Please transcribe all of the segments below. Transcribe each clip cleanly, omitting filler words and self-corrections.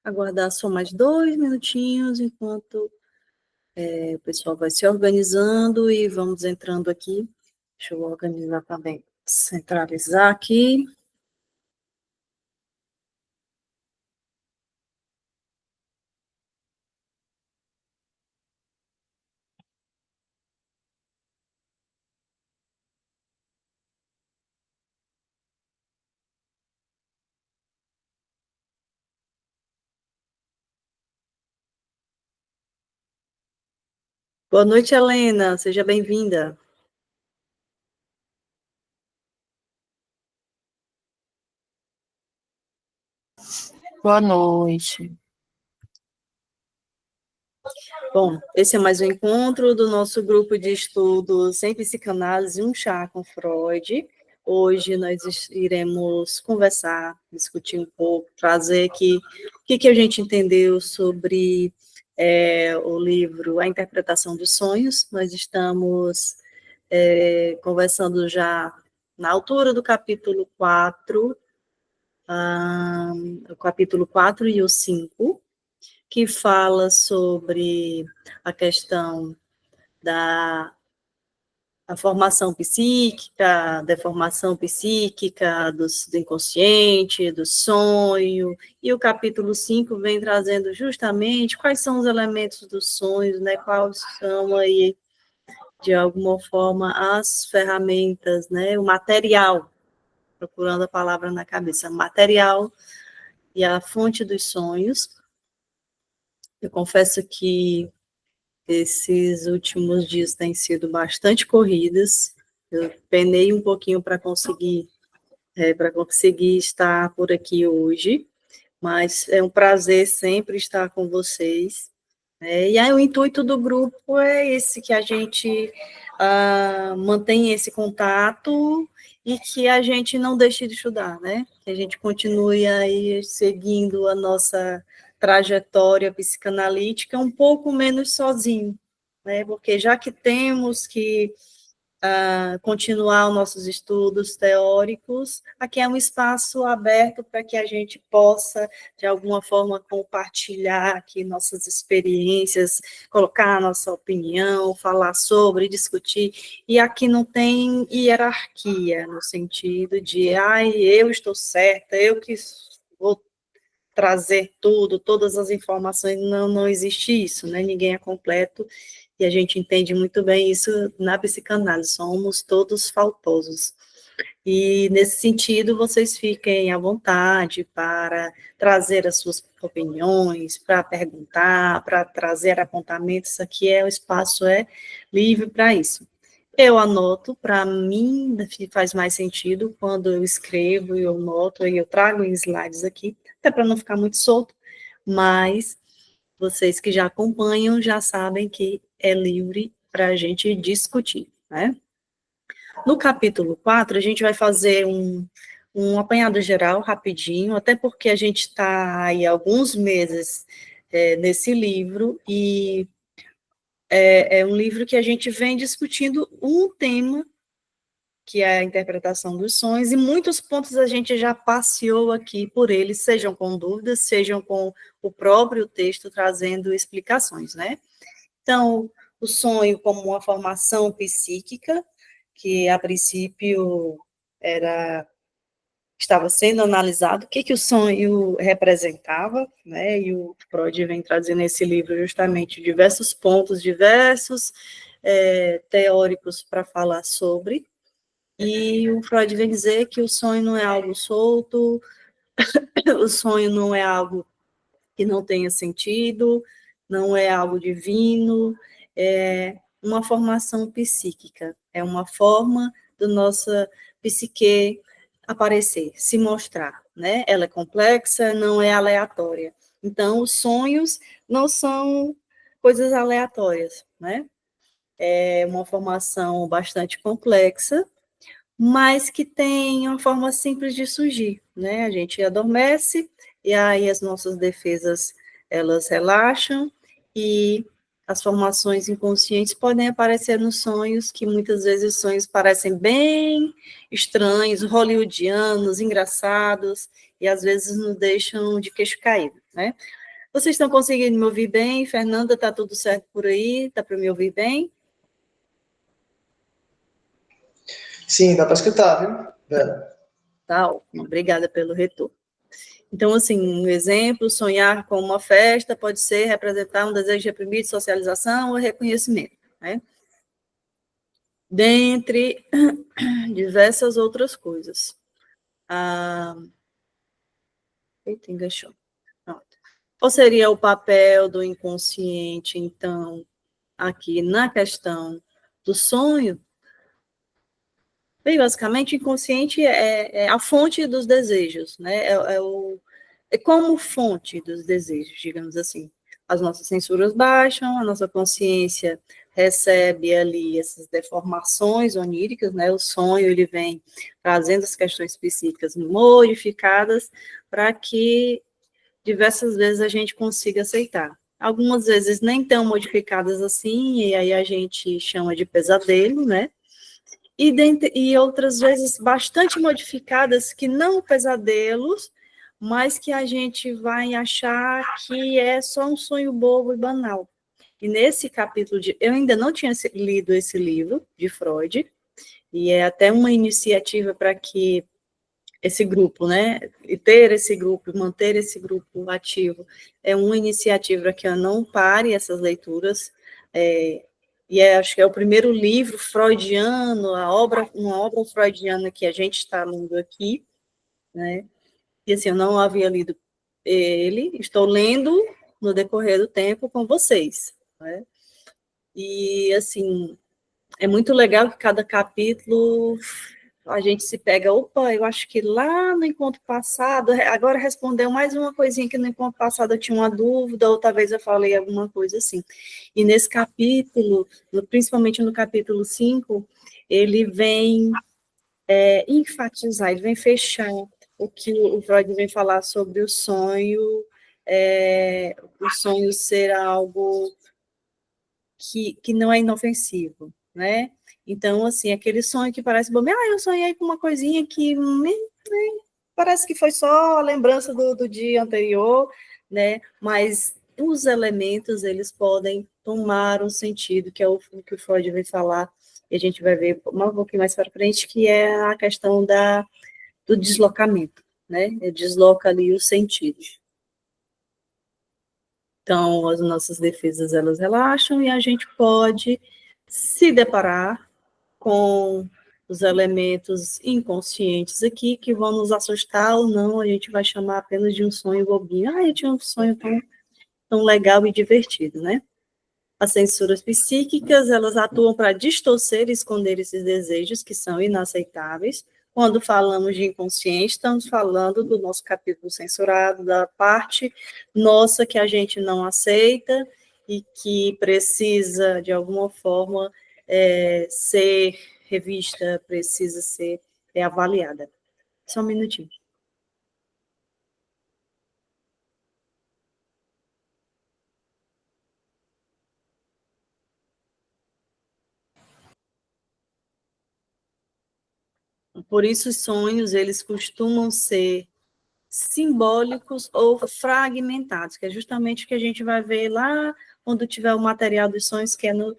aguardar só mais 2 minutinhos, enquanto o pessoal vai se organizando e vamos entrando aqui. Deixa eu organizar também, centralizar aqui. Boa noite, Helena, seja bem-vinda. Boa noite. Bom, esse é mais um encontro do nosso grupo de estudos em psicanálise, um chá com Freud. Hoje nós iremos conversar, discutir um pouco, trazer aqui o que a gente entendeu sobre o livro A Interpretação dos Sonhos. Nós estamos conversando já na altura do capítulo 4, o capítulo 4 e o 5, que fala sobre a questão da formação psíquica, deformação psíquica, do inconsciente, do sonho, e o capítulo 5 vem trazendo justamente quais são os elementos dos sonhos, né, quais são aí, de alguma forma, as ferramentas, né, o material, procurando a palavra na cabeça, material e a fonte dos sonhos. Eu confesso que esses últimos dias têm sido bastante corridas. Eu penei um pouquinho para conseguir estar por aqui hoje, mas é um prazer sempre estar com vocês. E aí o intuito do grupo é esse, que a gente mantenha esse contato e que a gente não deixe de estudar, né? Que a gente continue aí seguindo a nossa trajetória psicanalítica um pouco menos sozinho, né? Porque já que temos que continuar os nossos estudos teóricos, aqui é um espaço aberto para que a gente possa, de alguma forma, compartilhar aqui nossas experiências, colocar a nossa opinião, falar sobre, discutir, e aqui não tem hierarquia, no sentido de, eu estou certa, eu que vou trazer tudo, todas as informações, não existe isso, né? Ninguém é completo, e a gente entende muito bem isso na psicanálise, somos todos faltosos. E, nesse sentido, vocês fiquem à vontade para trazer as suas opiniões, para perguntar, para trazer apontamentos, aqui o espaço é livre para isso. Eu anoto, para mim faz mais sentido quando eu escrevo, eu noto, e eu trago em slides aqui, até para não ficar muito solto, mas vocês que já acompanham já sabem que é livre para a gente discutir, né? No capítulo 4, a gente vai fazer um apanhado geral, rapidinho, até porque a gente está aí alguns meses nesse livro, e é um livro que a gente vem discutindo um tema, que é a interpretação dos sonhos, e muitos pontos a gente já passeou aqui por eles, sejam com dúvidas, sejam com o próprio texto trazendo explicações, né? Então, o sonho como uma formação psíquica, que a princípio estava sendo analisado, o que o sonho representava, né? E o Freud vem trazendo nesse livro justamente diversos pontos, diversos teóricos para falar sobre. E o Freud vem dizer que o sonho não é algo solto, o sonho não é algo que não tenha sentido, não é algo divino, é uma formação psíquica, é uma forma da nossa psique aparecer, se mostrar, né? Ela é complexa, não é aleatória. Então, os sonhos não são coisas aleatórias, né? É uma formação bastante complexa, mas que tem uma forma simples de surgir, né? A gente adormece, e aí as nossas defesas, elas relaxam, e as formações inconscientes podem aparecer nos sonhos, que muitas vezes os sonhos parecem bem estranhos, hollywoodianos, engraçados, e às vezes nos deixam de queixo caído. né? Vocês estão conseguindo me ouvir bem? Fernanda, está tudo certo por aí? Está para me ouvir bem? Sim, dá para escutar, viu, Vera? Tá, obrigada pelo retorno. Então, assim, um exemplo, sonhar com uma festa pode ser representar um desejo reprimido de socialização ou reconhecimento, né? Dentre diversas outras coisas. Eita, enganchou. Pronto. Qual seria o papel do inconsciente, então, aqui na questão do sonho? Bem, basicamente, o inconsciente é a fonte dos desejos, né? É como fonte dos desejos, digamos assim. As nossas censuras baixam, a nossa consciência recebe ali essas deformações oníricas, né? O sonho, ele vem trazendo as questões psíquicas modificadas para que diversas vezes a gente consiga aceitar. Algumas vezes nem tão modificadas assim, e aí a gente chama de pesadelo, né? E outras vezes bastante modificadas, que não pesadelos, mas que a gente vai achar que é só um sonho bobo e banal. E nesse capítulo, eu ainda não tinha lido esse livro de Freud, e é até uma iniciativa para que esse grupo, né, e ter esse grupo, manter esse grupo ativo, é uma iniciativa para que eu não pare essas leituras, acho que é o primeiro livro freudiano, uma obra freudiana que a gente está lendo aqui, né? E assim, eu não havia lido ele, estou lendo no decorrer do tempo com vocês, né? E assim, é muito legal que cada capítulo a gente se pega, opa, eu acho que lá no encontro passado, agora respondeu mais uma coisinha que no encontro passado eu tinha uma dúvida, ou talvez eu falei alguma coisa assim. E nesse capítulo, principalmente no capítulo 5, ele vem enfatizar, ele vem fechar o que o Freud vem falar sobre o sonho ser algo que não é inofensivo, né? Então, assim, aquele sonho que parece bom, eu sonhei com uma coisinha que parece que foi só a lembrança do dia anterior, né? Mas os elementos, eles podem tomar um sentido, que é o que o Freud vai falar, e a gente vai ver um pouquinho mais para frente, que é a questão do deslocamento, né? Ele desloca ali os sentidos. Então, as nossas defesas, elas relaxam e a gente pode se deparar com os elementos inconscientes aqui, que vão nos assustar ou não, a gente vai chamar apenas de um sonho bobinho. Eu tinha um sonho tão legal e divertido, né? As censuras psíquicas, elas atuam para distorcer e esconder esses desejos que são inaceitáveis. Quando falamos de inconsciente, estamos falando do nosso capítulo censurado, da parte nossa que a gente não aceita e que precisa, de alguma forma, ser revista, precisa ser avaliada. Só um minutinho. Por isso, os sonhos, eles costumam ser simbólicos ou fragmentados, que é justamente o que a gente vai ver lá quando tiver o material dos sonhos, que é no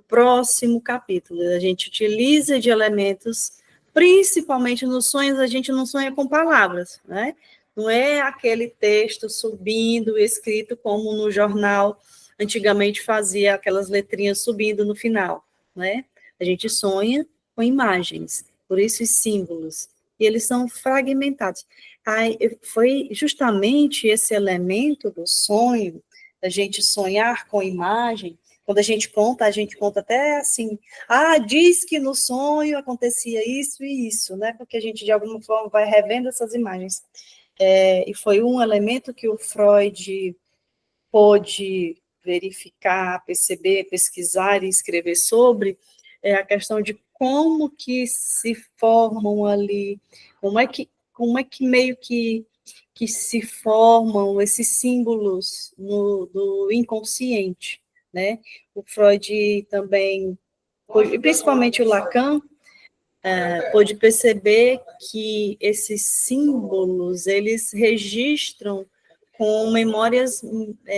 próximo capítulo. A gente utiliza de elementos, principalmente nos sonhos, a gente não sonha com palavras, né? Não é aquele texto subindo, escrito como no jornal, antigamente fazia aquelas letrinhas subindo no final, né? A gente sonha com imagens, por isso os símbolos, e eles são fragmentados. Foi justamente esse elemento do sonho, da gente sonhar com imagem, quando a gente conta até assim, diz que no sonho acontecia isso e isso, né? Porque a gente, de alguma forma, vai revendo essas imagens. E foi um elemento que o Freud pôde verificar, perceber, pesquisar e escrever sobre, a questão de como que se formam ali, como é que meio que se formam esses símbolos do inconsciente, né? O Freud também, e principalmente o Lacan, pôde perceber que esses símbolos, eles registram com memórias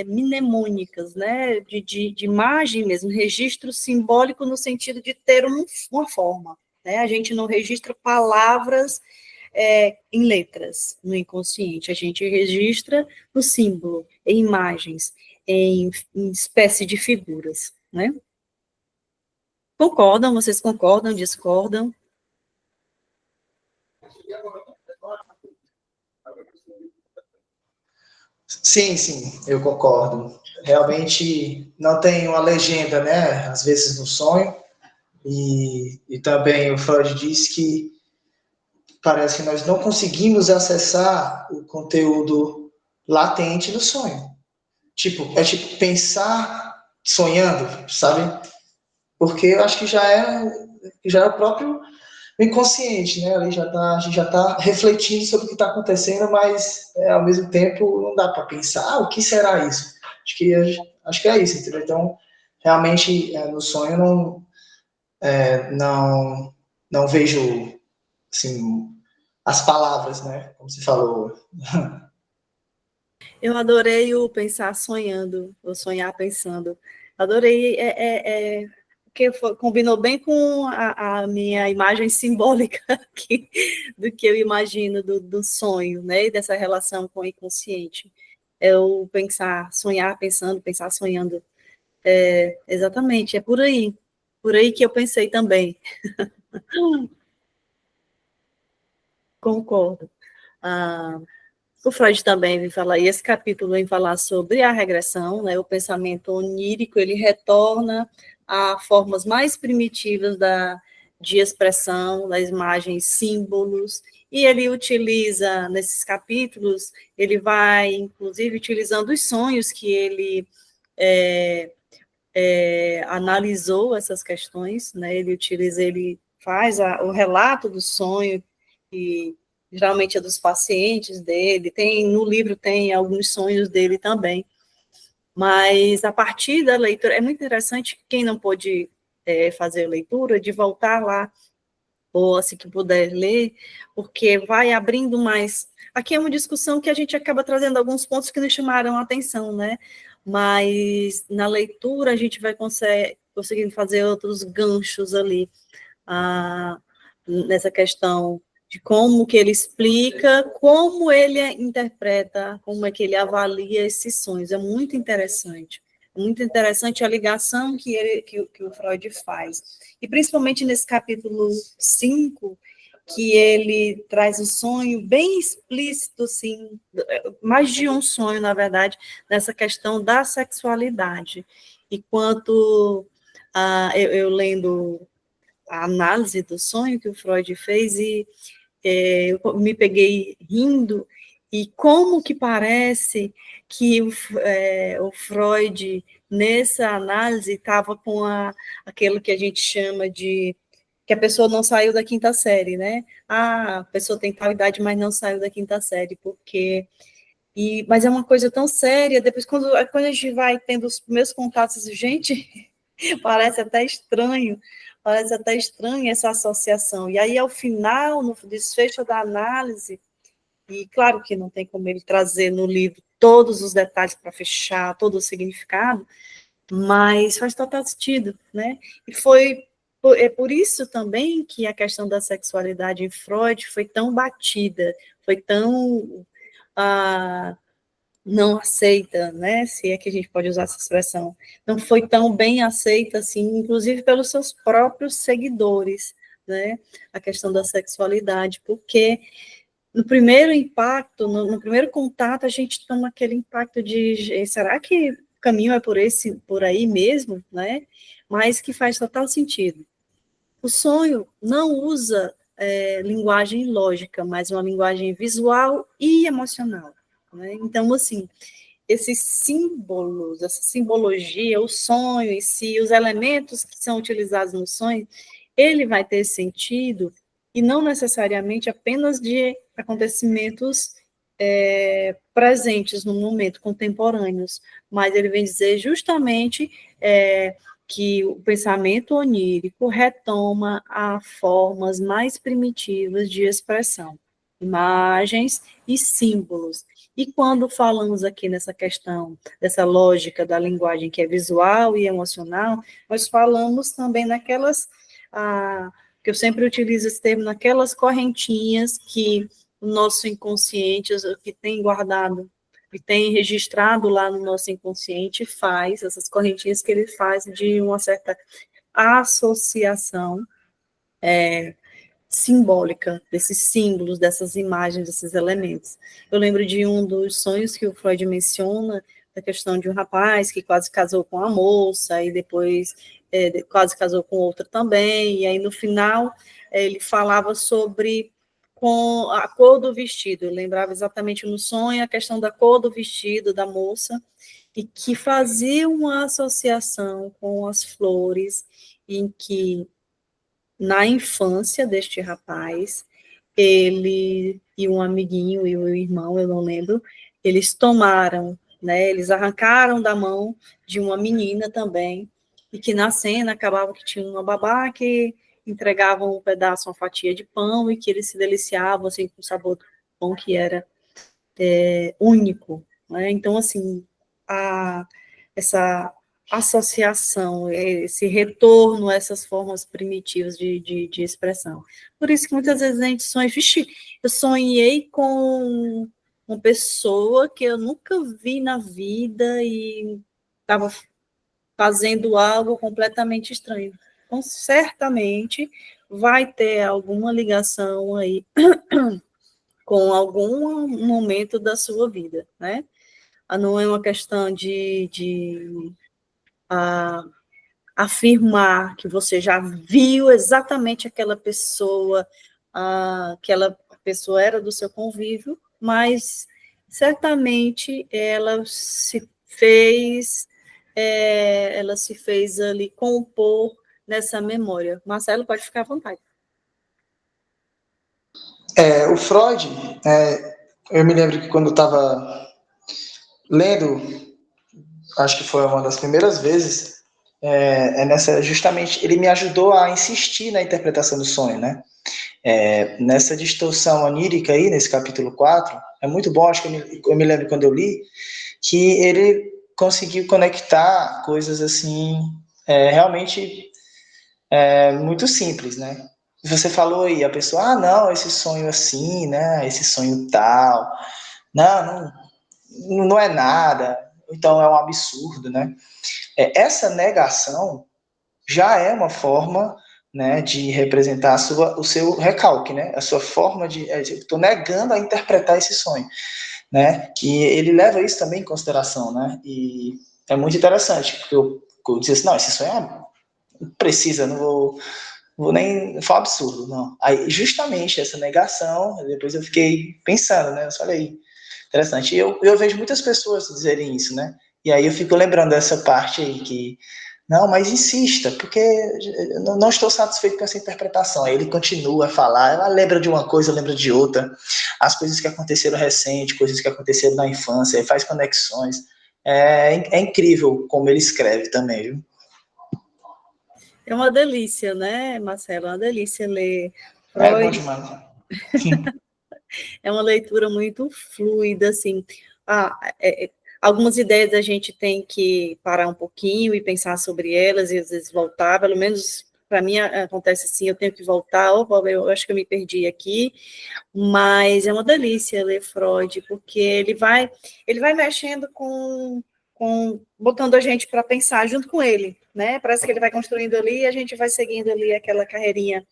mnemônicas, né, de imagem mesmo, registro simbólico no sentido de ter uma forma, né, a gente não registra palavras em letras no inconsciente, a gente registra no símbolo, em imagens, em espécie de figuras, né? Concordam? Vocês concordam, discordam? Sim, sim, eu concordo. Realmente não tem uma legenda, né? Às vezes no sonho. E também o Freud diz que parece que nós não conseguimos acessar o conteúdo latente do sonho. É tipo pensar sonhando, sabe? Porque eu acho que já é o próprio inconsciente, né? Ali a gente já está refletindo sobre o que está acontecendo, mas ao mesmo tempo não dá para pensar, o que será isso? Acho que é isso, entendeu? Então, realmente, no sonho não vejo assim, as palavras, né? Como você falou. Eu adorei o pensar sonhando, ou sonhar pensando. Adorei, porque combinou bem com a minha imagem simbólica aqui, do que eu imagino do sonho, né? E dessa relação com o inconsciente. É o pensar, sonhar pensando, pensar sonhando. Exatamente, é por aí que eu pensei também. Concordo. Ah, o Freud também vem falar, e esse capítulo vem falar sobre a regressão, né, o pensamento onírico, ele retorna a formas mais primitivas de expressão, das imagens, símbolos, e ele utiliza, nesses capítulos, ele vai, inclusive, utilizando os sonhos que ele analisou essas questões, né, ele faz o relato do sonho, e geralmente é dos pacientes dele, no livro tem alguns sonhos dele também, mas a partir da leitura, é muito interessante, quem não pôde fazer a leitura, de voltar lá, ou assim que puder ler, porque vai abrindo mais. Aqui é uma discussão que a gente acaba trazendo alguns pontos que nos chamaram a atenção, né? Mas na leitura a gente vai conseguindo fazer outros ganchos ali, nessa questão de como que ele explica, como ele interpreta, como é que ele avalia esses sonhos. É muito interessante. É muito interessante a ligação que o Freud faz. E principalmente nesse capítulo 5, que ele traz um sonho bem explícito, assim, mais de um sonho, na verdade, nessa questão da sexualidade. Enquanto eu lendo a análise do sonho que o Freud fez, e eu me peguei rindo, e como que parece que o Freud, nessa análise, estava com aquilo que a gente chama de que a pessoa não saiu da quinta série, né? A pessoa tem tal idade, mas não saiu da quinta série, porque... mas é uma coisa tão séria, depois quando a gente vai tendo os primeiros contatos, gente, parece até estranho essa associação. E aí, ao final, no desfecho da análise, e claro que não tem como ele trazer no livro todos os detalhes para fechar todo o significado, mas faz total sentido, né? E é por isso também que a questão da sexualidade em Freud foi tão batida, foi tão não aceita, né? Se é que a gente pode usar essa expressão, não foi tão bem aceita assim, inclusive pelos seus próprios seguidores, né? A questão da sexualidade, porque no primeiro impacto, no primeiro contato, a gente toma aquele impacto de será que o caminho é por aí mesmo, né? Mas que faz total sentido. O sonho não usa linguagem lógica, mas uma linguagem visual e emocional, né? Então, assim, esses símbolos, essa simbologia, o sonho em si, os elementos que são utilizados no sonho, ele vai ter sentido, e não necessariamente apenas de acontecimentos presentes no momento, contemporâneos, mas ele vem dizer justamente que o pensamento onírico retoma a formas mais primitivas de expressão. imagens e símbolos. E quando falamos aqui nessa questão, dessa lógica da linguagem que é visual e emocional, nós falamos também naquelas, que eu sempre utilizo esse termo, naquelas correntinhas que o nosso inconsciente, que tem guardado, que tem registrado lá no nosso inconsciente, faz, essas correntinhas que ele faz de uma certa associação simbólica desses símbolos, dessas imagens, desses elementos. Eu lembro de um dos sonhos que o Freud menciona, da questão de um rapaz que quase casou com uma moça, e depois quase casou com outra também, e aí no final ele falava sobre com a cor do vestido, eu lembrava exatamente no sonho a questão da cor do vestido da moça, e que fazia uma associação com as flores, em que na infância deste rapaz, ele e um amiguinho e o irmão, eu não lembro, eles tomaram, né, eles arrancaram da mão de uma menina também, e que na cena acabava que tinha uma babá que entregava um pedaço, uma fatia de pão, e que eles se deliciavam, assim, com o sabor do pão que era único, né? Então, assim, essa associação, esse retorno a essas formas primitivas de expressão. Por isso que muitas vezes a gente sonha, vixe, eu sonhei com uma pessoa que eu nunca vi na vida e estava fazendo algo completamente estranho. Então, certamente vai ter alguma ligação aí com algum momento da sua vida, né? Não é uma questão de afirmar que você já viu exatamente aquela pessoa era do seu convívio, mas certamente ela se fez ali compor nessa memória. Marcelo, pode ficar à vontade. O Freud, eu me lembro que quando eu estava lendo, acho que foi uma das primeiras vezes, justamente, ele me ajudou a insistir na interpretação do sonho, né? Nessa distorção onírica aí, nesse capítulo 4, é muito bom, acho que eu me lembro quando eu li, que ele conseguiu conectar coisas assim, realmente muito simples, né? Você falou aí, a pessoa, não, esse sonho assim, né? Esse sonho tal, não é nada, então é um absurdo, né? Essa negação já é uma forma, né, de representar o seu recalque, né? A sua forma de... Estou negando a interpretar esse sonho, né? Que ele leva isso também em consideração, né? E é muito interessante, porque eu disse assim, não, esse sonho não precisa, não vou nem... Foi um absurdo, não. Aí, justamente, essa negação, depois eu fiquei pensando, né? Eu falei, interessante. E eu vejo muitas pessoas dizerem isso, né? E aí eu fico lembrando dessa parte aí que, não, mas insista, porque eu não estou satisfeito com essa interpretação. Aí ele continua a falar, ela lembra de uma coisa, lembra de outra, as coisas que aconteceram recente, coisas que aconteceram na infância, faz conexões. É incrível como ele escreve também, viu? É uma delícia, né, Marcelo? É uma delícia ler Freud. É bom demais. É uma leitura muito fluida, assim. Algumas ideias a gente tem que parar um pouquinho e pensar sobre elas e às vezes voltar, pelo menos para mim acontece assim, eu tenho que voltar, eu acho que eu me perdi aqui, mas é uma delícia ler Freud, porque ele vai mexendo botando a gente para pensar junto com ele, né? Parece que ele vai construindo ali e a gente vai seguindo ali aquela carreirinha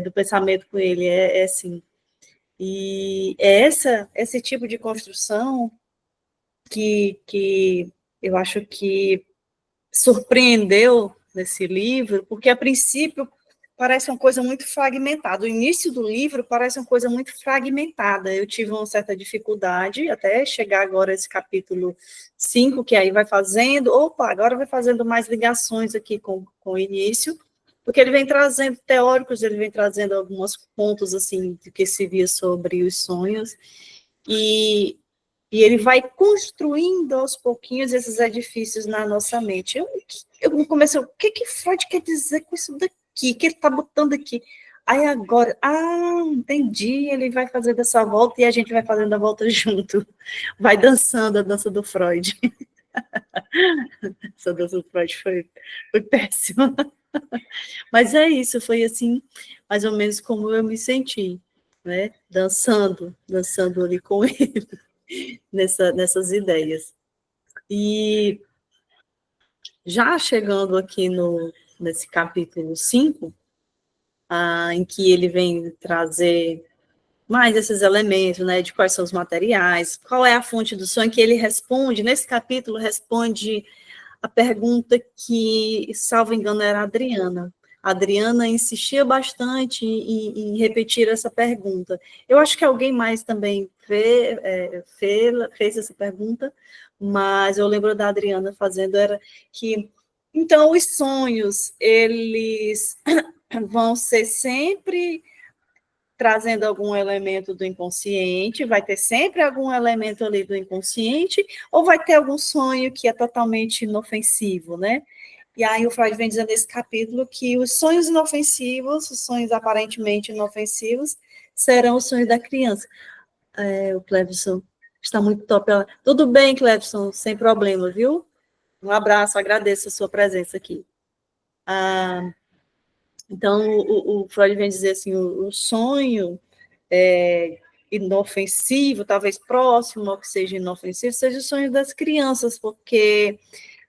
do pensamento com ele, assim. E é esse tipo de construção que eu acho que surpreendeu nesse livro, porque a princípio parece uma coisa muito fragmentada. O início do livro parece uma coisa muito fragmentada. Eu tive uma certa dificuldade até chegar agora a esse capítulo 5, que aí vai fazendo, agora vai fazendo mais ligações aqui com o início, porque ele vem trazendo teóricos, ele vem trazendo alguns pontos assim do que se via sobre os sonhos, e ele vai construindo aos pouquinhos esses edifícios na nossa mente. Eu comecei, o que Freud quer dizer com isso daqui? O que ele está botando aqui? Aí agora, entendi, ele vai fazer dessa volta e a gente vai fazendo a volta junto. Vai dançando a dança do Freud. Essa dança do Freud foi péssima. Mas é isso, foi assim, mais ou menos como eu me senti, né? Dançando ali com ele, nessas ideias. E já chegando aqui nesse capítulo 5, em que ele vem trazer mais esses elementos, né, de quais são os materiais, qual é a fonte do sonho, que ele responde, nesse capítulo, responde a pergunta que, salvo engano, era a Adriana. A Adriana insistia bastante em repetir essa pergunta. Eu acho que alguém mais também fez essa pergunta, mas eu lembro da Adriana fazendo, era que, então, os sonhos, eles vão ser sempre trazendo algum elemento do inconsciente, vai ter sempre algum elemento ali do inconsciente, ou vai ter algum sonho que é totalmente inofensivo, né? E aí o Freud vem dizendo nesse capítulo que os sonhos inofensivos, os sonhos aparentemente inofensivos, serão os sonhos da criança. O Clevison está muito top. Tudo bem, Clevison, sem problema, viu? Um abraço, agradeço a sua presença aqui. Então, o Freud vem dizer assim, o sonho inofensivo, talvez próximo ao que seja inofensivo, seja o sonho das crianças, porque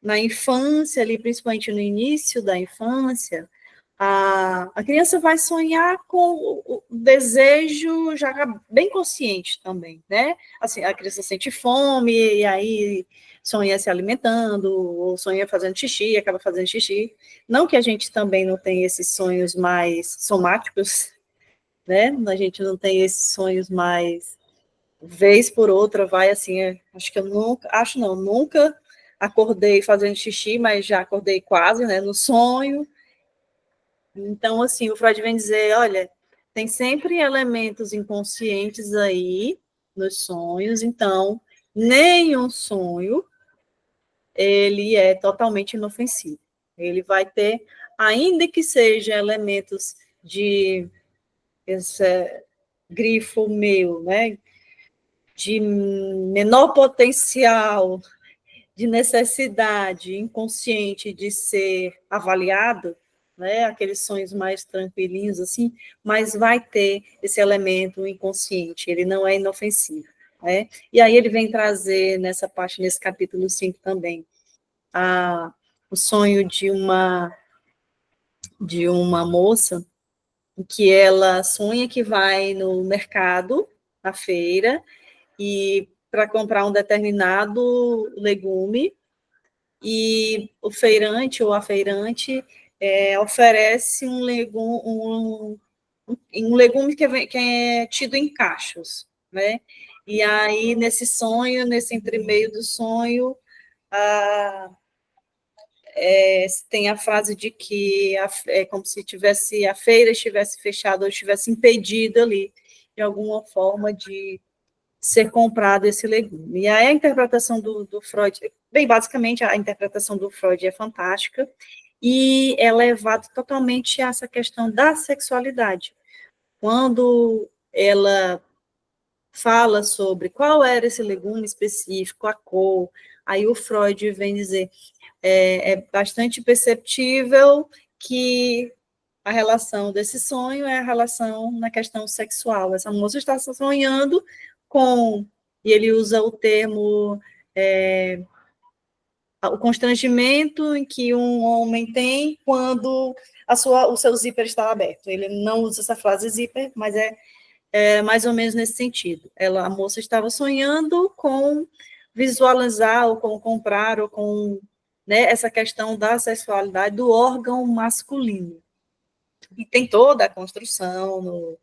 na infância, ali, principalmente no início da infância, a criança vai sonhar com o desejo já bem consciente também, né? Assim, a criança sente fome, e aí sonha se alimentando, ou sonha fazendo xixi, acaba fazendo xixi. Não que a gente também não tenha esses sonhos mais somáticos, né? A gente não tem esses sonhos mais vez por outra, vai assim, nunca acordei fazendo xixi, mas já acordei quase, né, no sonho. Então, assim, o Freud vem dizer, olha, tem sempre elementos inconscientes aí nos sonhos, então, nenhum sonho, ele é totalmente inofensivo. Ele vai ter, ainda que seja elementos de esse grifo meu, né, de menor potencial, de necessidade inconsciente de ser avaliado, né, aqueles sonhos mais tranquilinhos, assim, mas vai ter esse elemento inconsciente, ele não é inofensivo, né? E aí ele vem trazer nessa parte, nesse capítulo 5 também, o sonho de uma moça, que ela sonha que vai no mercado, na feira, e para comprar um determinado legume, e o feirante ou a feirante oferece um legume que é tido em cachos, né? E aí, nesse sonho, nesse entremeio do sonho, tem a frase de que é como se a feira estivesse fechada ou estivesse impedida ali, de alguma forma, de ser comprado esse legume. E aí a interpretação do Freud, bem, basicamente a interpretação do Freud é fantástica, e é levado totalmente a essa questão da sexualidade. Quando ela fala sobre qual era esse legume específico, a cor, aí o Freud vem dizer, é bastante perceptível que a relação desse sonho é a relação na questão sexual. Essa moça está sonhando e ele usa o termo, o constrangimento em que um homem tem quando o seu zíper está aberto. Ele não usa essa frase zíper, mas é mais ou menos nesse sentido. A moça estava sonhando com visualizar, ou com comprar, ou com, né, essa questão da sexualidade do órgão masculino. E tem toda a construção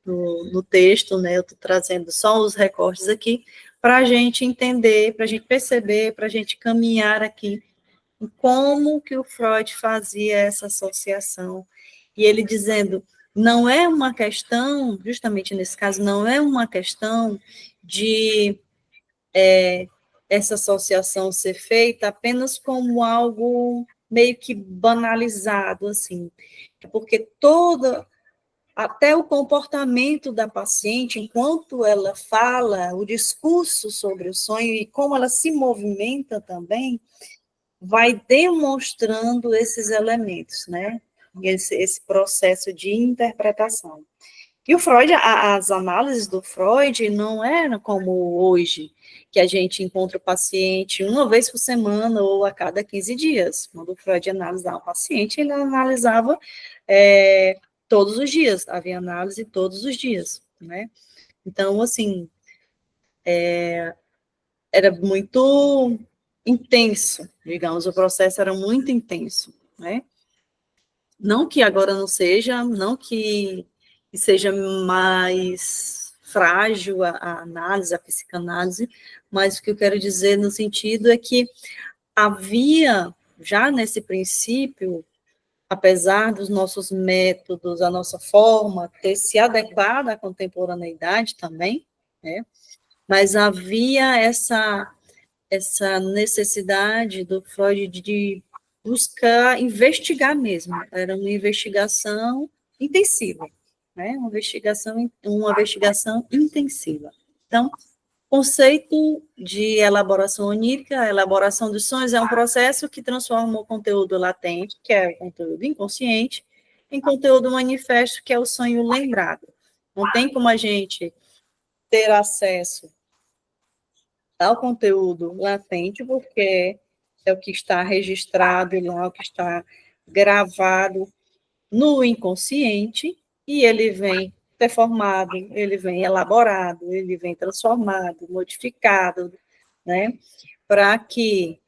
no texto, né? Eu estou trazendo só os recortes aqui, para a gente entender, para a gente perceber, para a gente caminhar aqui em como que o Freud fazia essa associação. E ele dizendo, não é uma questão, justamente nesse caso, não é uma questão de essa associação ser feita apenas como algo meio que banalizado, assim, porque toda até o comportamento da paciente, enquanto ela fala, o discurso sobre o sonho e como ela se movimenta também, vai demonstrando esses elementos, né? Esse processo de interpretação. E o Freud, as análises do Freud não eram como hoje, que a gente encontra o paciente uma vez por semana ou a cada 15 dias. Quando o Freud analisava o paciente, ele analisava todos os dias, havia análise todos os dias, né? Então, assim, era muito intenso, digamos, o processo era muito intenso, né? Não que agora não seja, não que seja mais frágil a análise, a psicanálise, mas o que eu quero dizer no sentido é que havia, já nesse princípio, apesar dos nossos métodos, a nossa forma ter se adequado à contemporaneidade também, né? Mas havia essa necessidade do Freud de buscar investigar mesmo, era uma investigação intensiva, né? Uma investigação intensiva. Então, conceito de elaboração onírica, a elaboração dos sonhos é um processo que transforma o conteúdo latente, que é o conteúdo inconsciente, em conteúdo manifesto, que é o sonho lembrado. Não tem como a gente ter acesso ao conteúdo latente, porque é o que está registrado lá, o que está gravado no inconsciente, e ele vem performado, ele vem elaborado, ele vem transformado, modificado, né, para que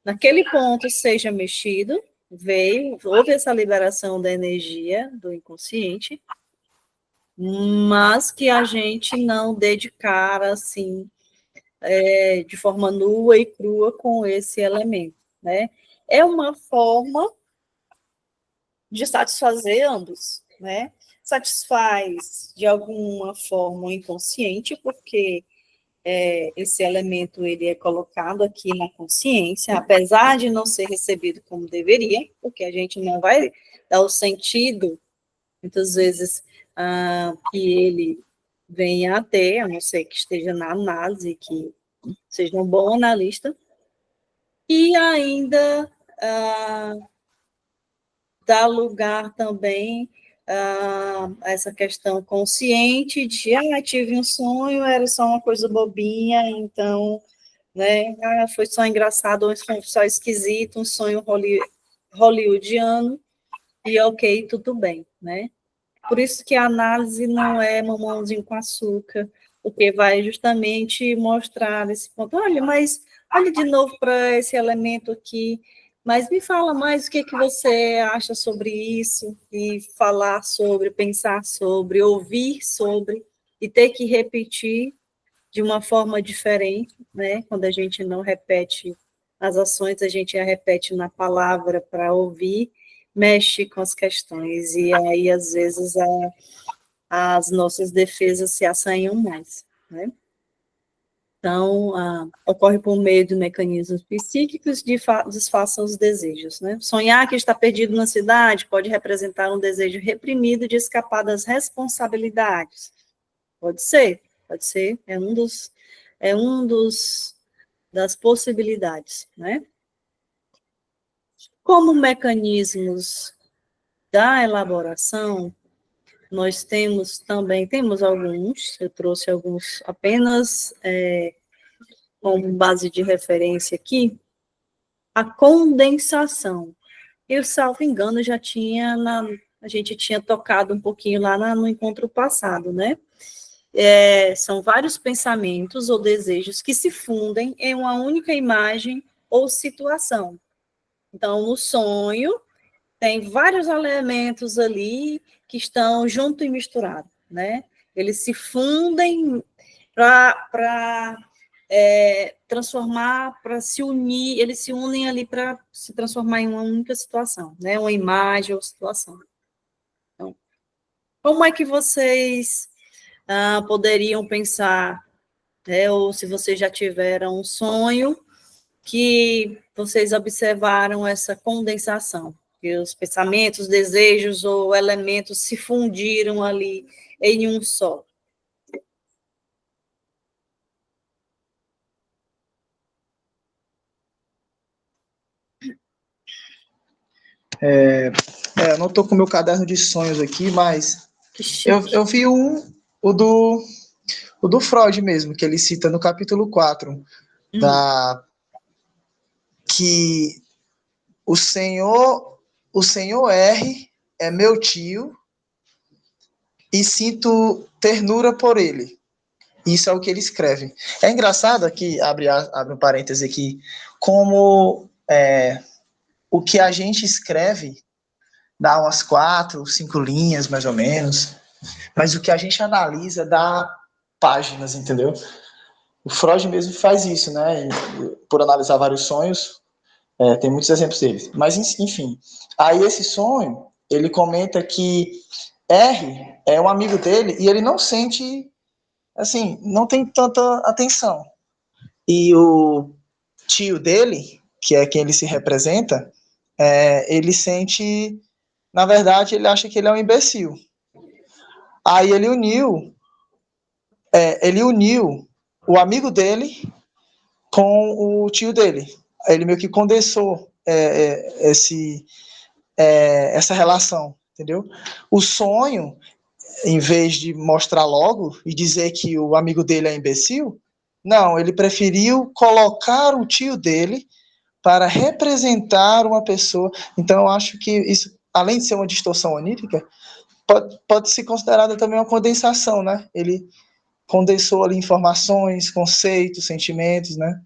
naquele ponto seja mexido, houve essa liberação da energia do inconsciente, mas que a gente não dedicara, assim, de forma nua e crua com esse elemento, né? É uma forma de satisfazer ambos, né? Satisfaz de alguma forma o inconsciente, porque esse elemento ele é colocado aqui na consciência, apesar de não ser recebido como deveria, porque a gente não vai dar o sentido, muitas vezes, que ele venha a ter, a não ser que esteja na análise, que seja um bom analista, e ainda dá lugar também a essa questão consciente de, tive um sonho, era só uma coisa bobinha, então, né, foi só engraçado, ou foi só esquisito, um sonho hollywoodiano, e ok, tudo bem, né? Por isso que a análise não é mamãozinho com açúcar, porque vai justamente mostrar esse ponto. Olha, mas olha de novo para esse elemento aqui, mas me fala mais o que você acha sobre isso, e falar sobre, pensar sobre, ouvir sobre, e ter que repetir de uma forma diferente, né? Quando a gente não repete as ações, a gente a repete na palavra para ouvir, mexe com as questões, e aí, às vezes, as nossas defesas se assanham mais, né? Então, ocorre por meio de mecanismos psíquicos que disfarçam os desejos, né? Sonhar que está perdido na cidade pode representar um desejo reprimido de escapar das responsabilidades. Pode ser, é um dos das possibilidades, né? Como mecanismos da elaboração, nós temos alguns, eu trouxe alguns apenas como base de referência aqui, a condensação. Eu, salvo engano, a gente tinha tocado um pouquinho lá no encontro passado, né? São vários pensamentos ou desejos que se fundem em uma única imagem ou situação. Então, no sonho, tem vários elementos ali que estão junto e misturados, né? Eles se fundem para transformar, para se unir, eles se unem ali para se transformar em uma única situação, né? Uma imagem ou situação. Então, como é que vocês poderiam pensar, né? Ou se vocês já tiveram um sonho que vocês observaram essa condensação? que os pensamentos, desejos ou elementos se fundiram ali em um só. Eu não estou com o meu caderno de sonhos aqui, mas Que chique. eu vi o do Freud mesmo, que ele cita no capítulo 4, da, que o senhor R é meu tio e sinto ternura por ele. Isso é o que ele escreve. É engraçado aqui, abre um parêntese aqui, como o que a gente escreve dá umas 4, 5 linhas, mais ou menos, mas o que a gente analisa dá páginas, entendeu? O Freud mesmo faz isso, né? Por analisar vários sonhos, tem muitos exemplos dele. Mas, enfim, aí esse sonho, ele comenta que R é um amigo dele e ele não sente, assim, não tem tanta atenção. E o tio dele, que é quem ele se representa, ele sente, na verdade, ele acha que ele é um imbecil. Aí ele uniu o amigo dele com o tio dele. Ele meio que condensou essa relação, entendeu? O sonho, em vez de mostrar logo e dizer que o amigo dele é imbecil, não, ele preferiu colocar o tio dele para representar uma pessoa. Então, eu acho que isso, além de ser uma distorção onírica, pode ser considerada também uma condensação, né? Ele condensou ali informações, conceitos, sentimentos, né?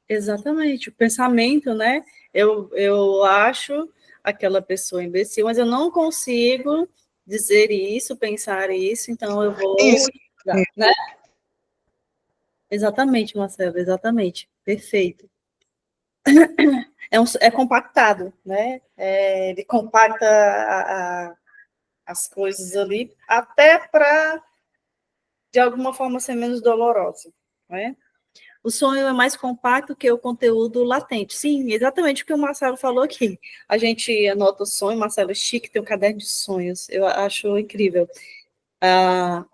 Exatamente, o pensamento, né? Eu acho aquela pessoa imbecil, mas eu não consigo dizer isso, pensar isso, então eu vou, Isso. né? Exatamente, Marcelo, exatamente, perfeito. É compactado, né? Ele compacta as coisas ali, até para, de alguma forma, ser menos doloroso, né? O sonho é mais compacto que o conteúdo latente. Sim, exatamente o que o Marcelo falou aqui. A gente anota o sonho, Marcelo é chique, tem um caderno de sonhos, eu acho incrível.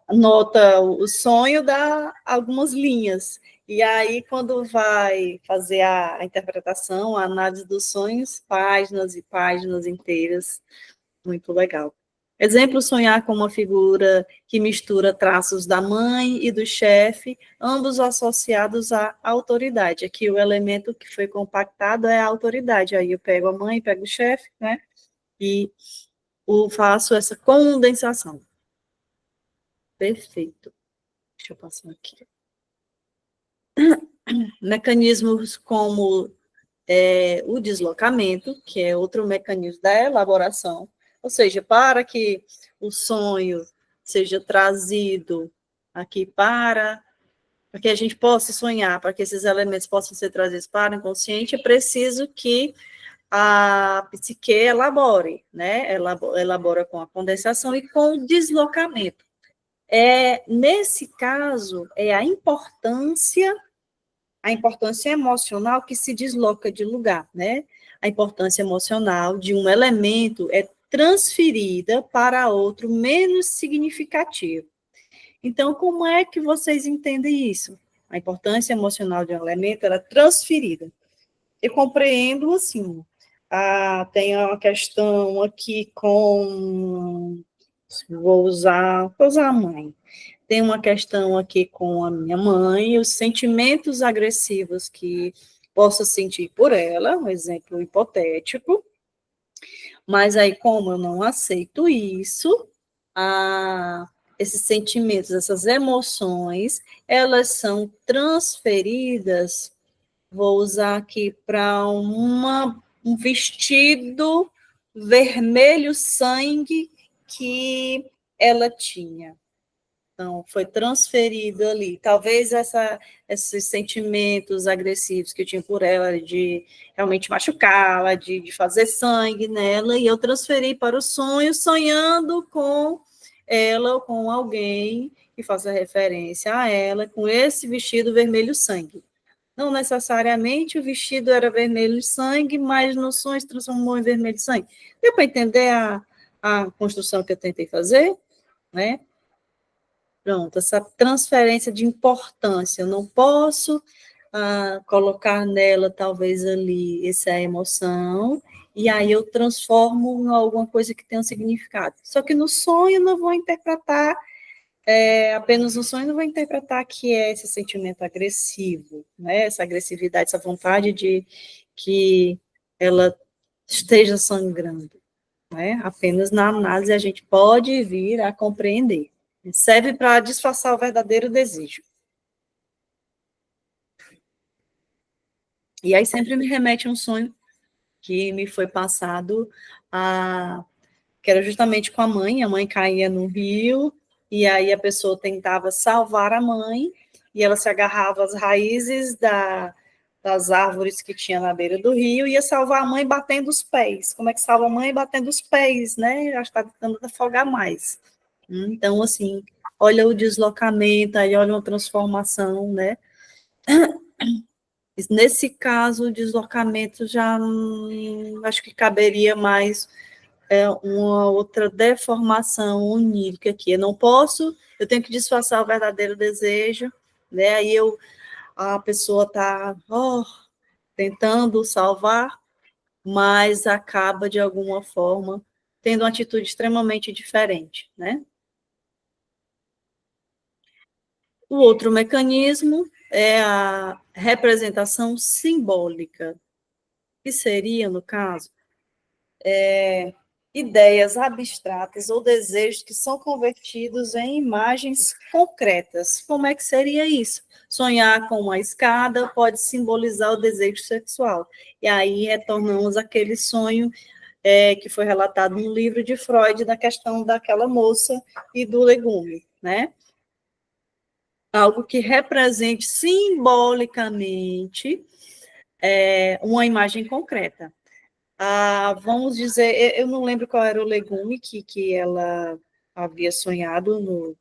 Anota o sonho, dá algumas linhas. E aí, quando vai fazer a interpretação, a análise dos sonhos, páginas e páginas inteiras. Muito legal. Exemplo, sonhar com uma figura que mistura traços da mãe e do chefe, ambos associados à autoridade. Aqui o elemento que foi compactado é a autoridade. Aí eu pego a mãe, pego o chefe, né? E faço essa condensação. Perfeito. Deixa eu passar aqui. Mecanismos como o deslocamento, que é outro mecanismo da elaboração, ou seja, para que o sonho seja trazido aqui para que a gente possa sonhar, para que esses elementos possam ser trazidos para o inconsciente, é preciso que a psique elabore, né? Elabora com a condensação e com o deslocamento. Nesse caso, é a importância emocional que se desloca de lugar, né? A importância emocional de um elemento é transferida para outro menos significativo. Então, como é que vocês entendem isso? A importância emocional de um elemento era transferida. Eu compreendo assim. Tem uma questão aqui com. Vou usar a mãe. Tem uma questão aqui com a minha mãe, os sentimentos agressivos que posso sentir por ela, um exemplo hipotético, mas aí, como eu não aceito isso, esses sentimentos, essas emoções, elas são transferidas, vou usar aqui para um vestido vermelho sangue que ela tinha. Então, foi transferido ali. Talvez esses sentimentos agressivos que eu tinha por ela, de realmente machucá-la, de fazer sangue nela, e eu transferi para o sonho, sonhando com ela ou com alguém que faça referência a ela, com esse vestido vermelho sangue. Não necessariamente o vestido era vermelho de sangue, mas no sonho se transformou em vermelho de sangue. Deu para entender a construção que eu tentei fazer? Né? Pronto, essa transferência de importância. Eu não posso colocar nela, talvez, ali, essa emoção, e aí eu transformo em alguma coisa que tenha um significado. Só que no sonho eu não vou interpretar, apenas no sonho eu não vou interpretar que é esse sentimento agressivo, né? Essa agressividade, essa vontade de que ela esteja sangrando, né? Apenas na análise a gente pode vir a compreender. Serve para disfarçar o verdadeiro desejo. E aí sempre me remete a um sonho que me foi passado, que era justamente com a mãe caía no rio, e aí a pessoa tentava salvar a mãe, e ela se agarrava às raízes das árvores que tinha na beira do rio, e ia salvar a mãe batendo os pés. Como é que salva a mãe? Batendo os pés, né? Já está tentando afogar mais. Então, assim, olha o deslocamento, aí olha uma transformação, né? Nesse caso, o deslocamento já acho que caberia mais uma outra deformação onírica aqui. Eu tenho que disfarçar o verdadeiro desejo, né? Aí a pessoa está tentando salvar, mas acaba, de alguma forma, tendo uma atitude extremamente diferente, né? O outro mecanismo é a representação simbólica, que seria, no caso, ideias abstratas ou desejos que são convertidos em imagens concretas. Como é que seria isso? Sonhar com uma escada pode simbolizar o desejo sexual. E aí retornamos àquele sonho que foi relatado no livro de Freud, da questão daquela moça e do legume, né? Algo que represente simbolicamente uma imagem concreta. Vamos dizer, eu não lembro qual era o legume que ela havia sonhado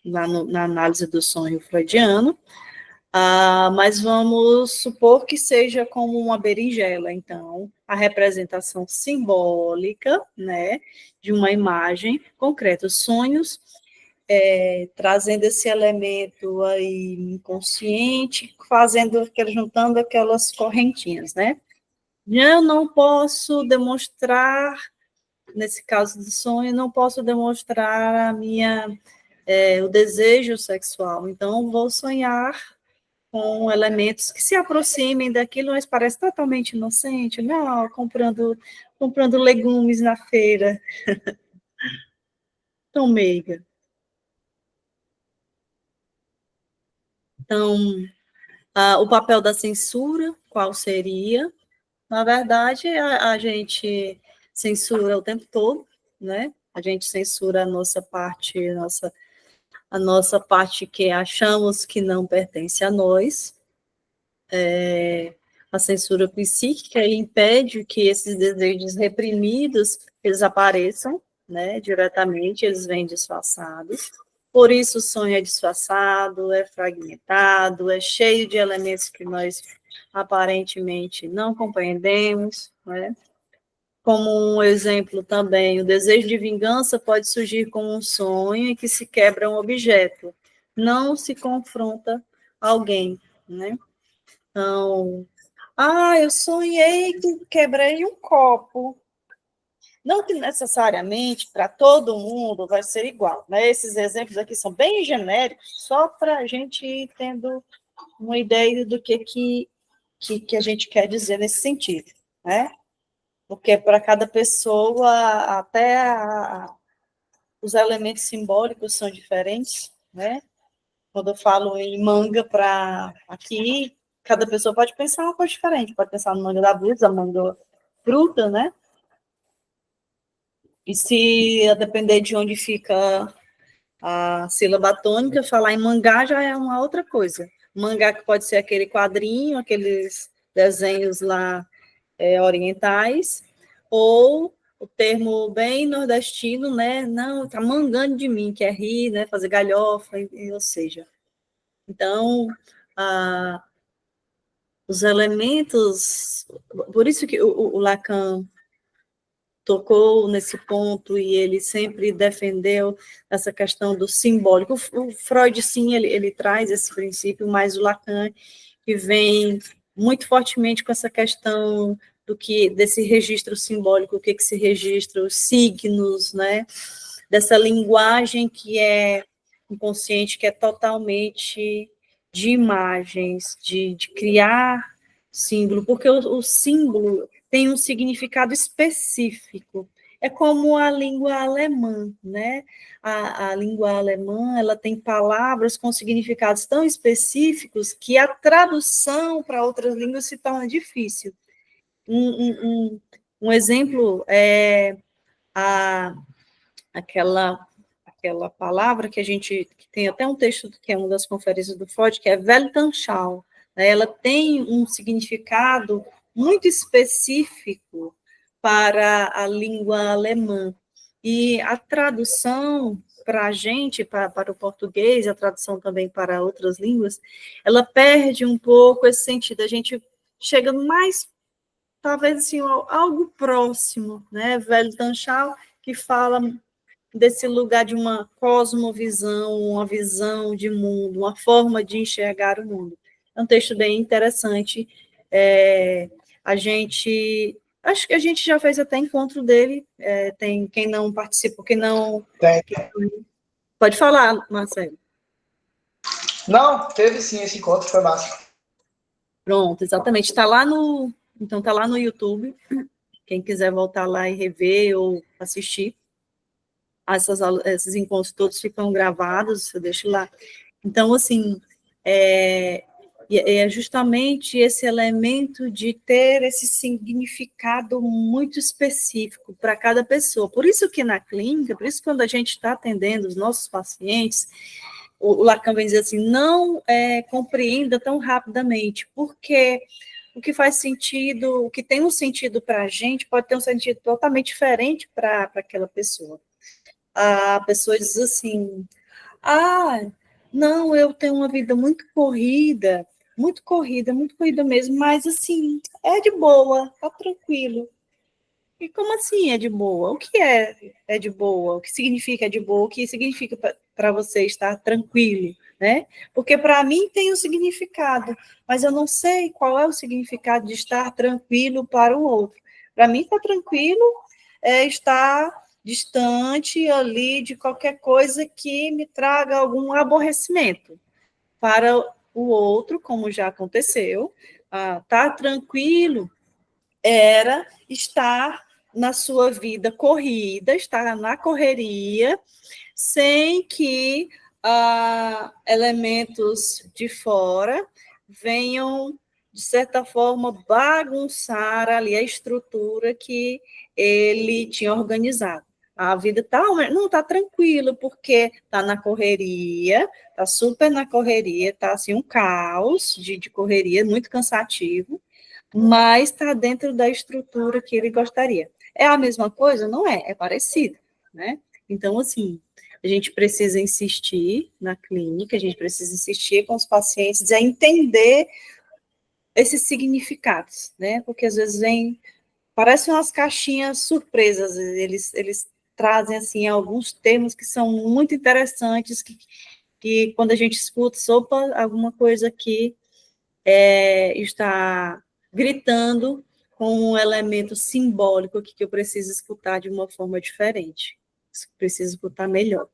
na análise do sonho freudiano, mas vamos supor que seja como uma berinjela, então, a representação simbólica, né, de uma imagem concreta. Os sonhos trazendo esse elemento aí inconsciente, juntando aquelas correntinhas, né? Eu não posso demonstrar, nesse caso do sonho, não posso demonstrar o desejo sexual. Então, vou sonhar com elementos que se aproximem daquilo, mas parece totalmente inocente. Não, comprando legumes na feira. Tão meiga. Então, o papel da censura, qual seria? Na verdade, a gente censura o tempo todo, né? A gente censura a nossa parte que achamos que não pertence a nós. A censura psíquica impede que esses desejos reprimidos eles apareçam, né? Diretamente, eles vêm disfarçados. Por isso o sonho é disfarçado, é fragmentado, é cheio de elementos que nós aparentemente não compreendemos, né? Como um exemplo também, o desejo de vingança pode surgir como um sonho em que se quebra um objeto, não se confronta alguém, né? Então, eu sonhei que quebrei um copo. Não que necessariamente para todo mundo vai ser igual, né? Esses exemplos aqui são bem genéricos, só para a gente ir tendo uma ideia do que a gente quer dizer nesse sentido, né? Porque para cada pessoa, os elementos simbólicos são diferentes, né? Quando eu falo em manga para aqui, cada pessoa pode pensar uma coisa diferente, pode pensar no manga da blusa, manga fruta, né? E se a depender de onde fica a sílaba tônica, falar em mangá já é uma outra coisa. Mangá que pode ser aquele quadrinho, aqueles desenhos lá orientais, ou o termo bem nordestino, né? Não, tá mangando de mim, que é rir, né? Fazer galhofa, ou seja. Então, os elementos, por isso que o Lacan tocou nesse ponto e ele sempre defendeu essa questão do simbólico. O Freud, sim, ele traz esse princípio, mas o Lacan, que vem muito fortemente com essa questão desse registro simbólico, o que se registra, os signos, né? Dessa linguagem que é inconsciente, que é totalmente de imagens, de criar símbolo, porque o símbolo tem um significado específico. É como a língua alemã, né? A língua alemã, ela tem palavras com significados tão específicos que a tradução para outras línguas se torna difícil. Um exemplo é aquela palavra que que tem até um texto que é uma das conferências do Freud, que é Weltanschauung, né? Ela tem um significado muito específico para a língua alemã. E a tradução para a gente, para o português, a tradução também para outras línguas, ela perde um pouco esse sentido. A gente chega mais, talvez assim, algo próximo, né? Weltanschauung, que fala desse lugar de uma cosmovisão, uma visão de mundo, uma forma de enxergar o mundo. É um texto bem interessante. Acho que a gente já fez até encontro dele. Tem quem não participou, quem não. Pode falar, Marcelo. Não, teve sim esse encontro, foi massa. Pronto, exatamente. Então tá lá no YouTube. Quem quiser voltar lá e rever ou assistir. Esses encontros todos ficam gravados, eu deixo lá. Então, assim, é justamente esse elemento de ter esse significado muito específico para cada pessoa. Por isso que na clínica, por isso que quando a gente está atendendo os nossos pacientes, o Lacan vem dizer assim, não compreenda tão rapidamente, porque o que faz sentido, o que tem um sentido para a gente, pode ter um sentido totalmente diferente para aquela pessoa. A pessoa diz assim, não, eu tenho uma vida muito corrida mesmo, mas assim, é de boa, tá tranquilo. E como assim é de boa? O que é de boa? O que significa de boa? O que significa para você estar tranquilo, né? Porque para mim tem um significado, mas eu não sei qual é o significado de estar tranquilo para o outro. Para mim, estar tranquilo é estar distante ali de qualquer coisa que me traga algum aborrecimento. Para o outro, como já aconteceu, estar tranquilo era estar na sua vida corrida, estar na correria, sem que elementos de fora venham, de certa forma, bagunçar ali a estrutura que ele tinha organizado. A vida não está tranquila, porque está na correria, está super na correria, está assim, um caos de correria, muito cansativo, mas está dentro da estrutura que ele gostaria. É a mesma coisa? Não é, é parecido, né? Então, assim, a gente precisa insistir na clínica, a gente precisa insistir com os pacientes a entender esses significados, né? Porque às vezes parecem umas caixinhas surpresas, eles trazem, assim, alguns termos que são muito interessantes, que quando a gente escuta, opa, alguma coisa aqui está gritando com um elemento simbólico que eu preciso escutar de uma forma diferente, preciso escutar melhor.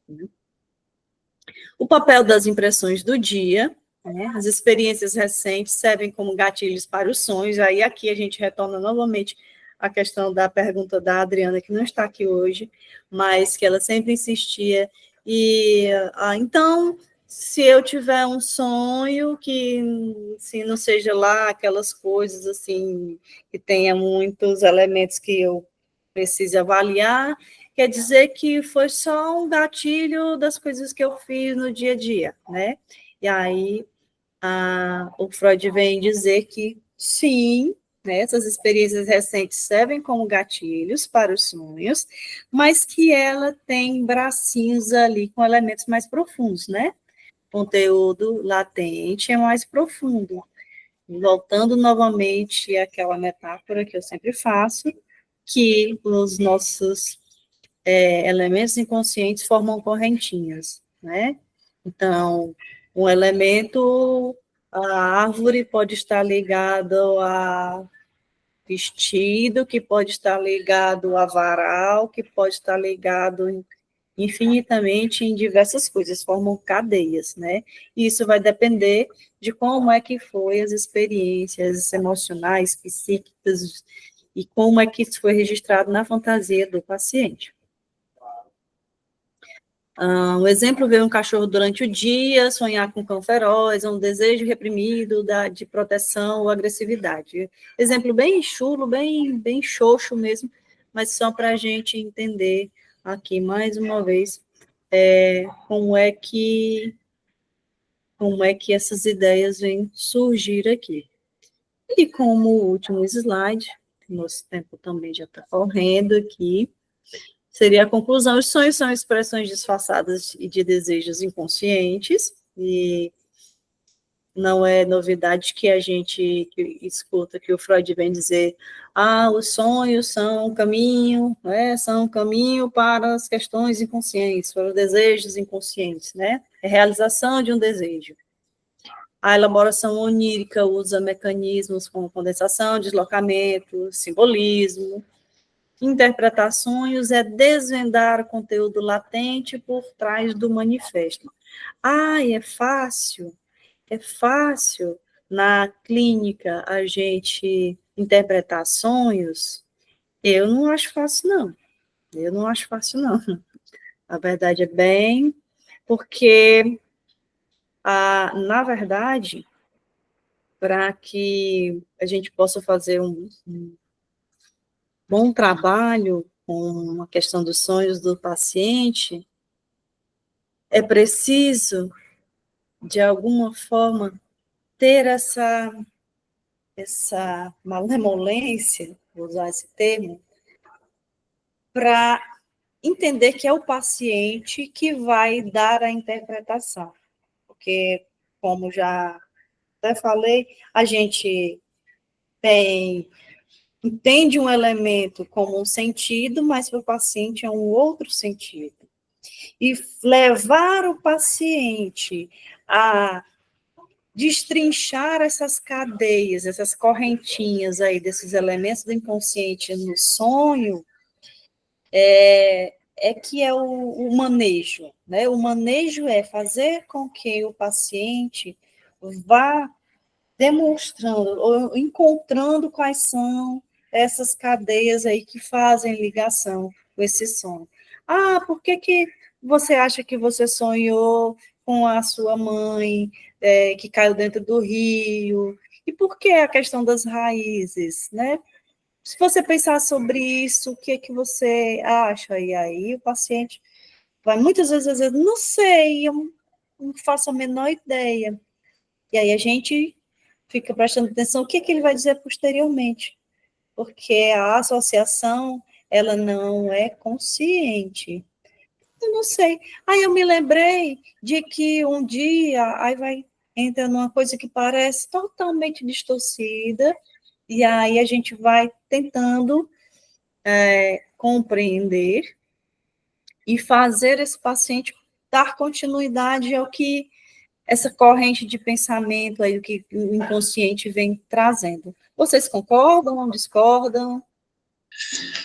Né? O papel das impressões do dia, né? As experiências recentes servem como gatilhos para os sonhos, aí aqui a gente retorna novamente a questão da pergunta da Adriana, que não está aqui hoje, mas que ela sempre insistia, então, se eu tiver um sonho que assim, não seja lá aquelas coisas assim, que tenha muitos elementos que eu preciso avaliar, quer dizer que foi só um gatilho das coisas que eu fiz no dia a dia, né? E aí o Freud vem dizer que sim, né, essas experiências recentes servem como gatilhos para os sonhos, mas que ela tem bracinhos ali com elementos mais profundos, né? Conteúdo latente é mais profundo. voltando novamente àquela metáfora que eu sempre faço, que os nossos elementos inconscientes formam correntinhas, né? Então, um elemento, a árvore pode estar ligado a vestido, que pode estar ligado a varal, que pode estar ligado infinitamente em diversas coisas, formam cadeias, né? E isso vai depender de como é que foi as experiências emocionais, psíquicas, e como é que isso foi registrado na fantasia do paciente. Um exemplo, ver um cachorro durante o dia, sonhar com cão feroz, um desejo reprimido de proteção ou agressividade. Exemplo bem chulo, bem xoxo mesmo, mas só para a gente entender aqui, mais uma vez, como é que essas ideias vêm surgir aqui. E como último slide, nosso tempo também já está correndo aqui, seria a conclusão: os sonhos são expressões disfarçadas de desejos inconscientes, e não é novidade que a gente escuta que o Freud vem dizer, os sonhos são um caminho, são um caminho para as questões inconscientes, para os desejos inconscientes, né? É a realização de um desejo. A elaboração onírica usa mecanismos como condensação, deslocamento, simbolismo. Interpretar sonhos é desvendar o conteúdo latente por trás do manifesto. É fácil na clínica a gente interpretar sonhos? Eu não acho fácil, não. A verdade é bem, porque, na verdade, para que a gente possa fazer um bom trabalho com a questão dos sonhos do paciente, é preciso, de alguma forma, ter essa malemolência, vou usar esse termo, para entender que é o paciente que vai dar a interpretação. Porque, como já até falei, a gente entende um elemento como um sentido, mas para o paciente é um outro sentido. E levar o paciente a destrinchar essas cadeias, essas correntinhas aí desses elementos do inconsciente no sonho, que é o manejo, né? O manejo é fazer com que o paciente vá demonstrando ou encontrando quais são essas cadeias aí que fazem ligação com esse sonho. Por que você acha que você sonhou com a sua mãe que caiu dentro do rio? E por que a questão das raízes, né? Se você pensar sobre isso, o que você acha? E aí o paciente vai muitas vezes dizer, não sei, eu não faço a menor ideia. E aí a gente fica prestando atenção o que ele vai dizer posteriormente, porque a associação, ela não é consciente. Eu não sei. Aí eu me lembrei de que um dia, aí entra numa coisa que parece totalmente distorcida, e aí a gente vai tentando compreender e fazer esse paciente dar continuidade ao que essa corrente de pensamento aí, o que o inconsciente vem trazendo. Vocês concordam ou discordam?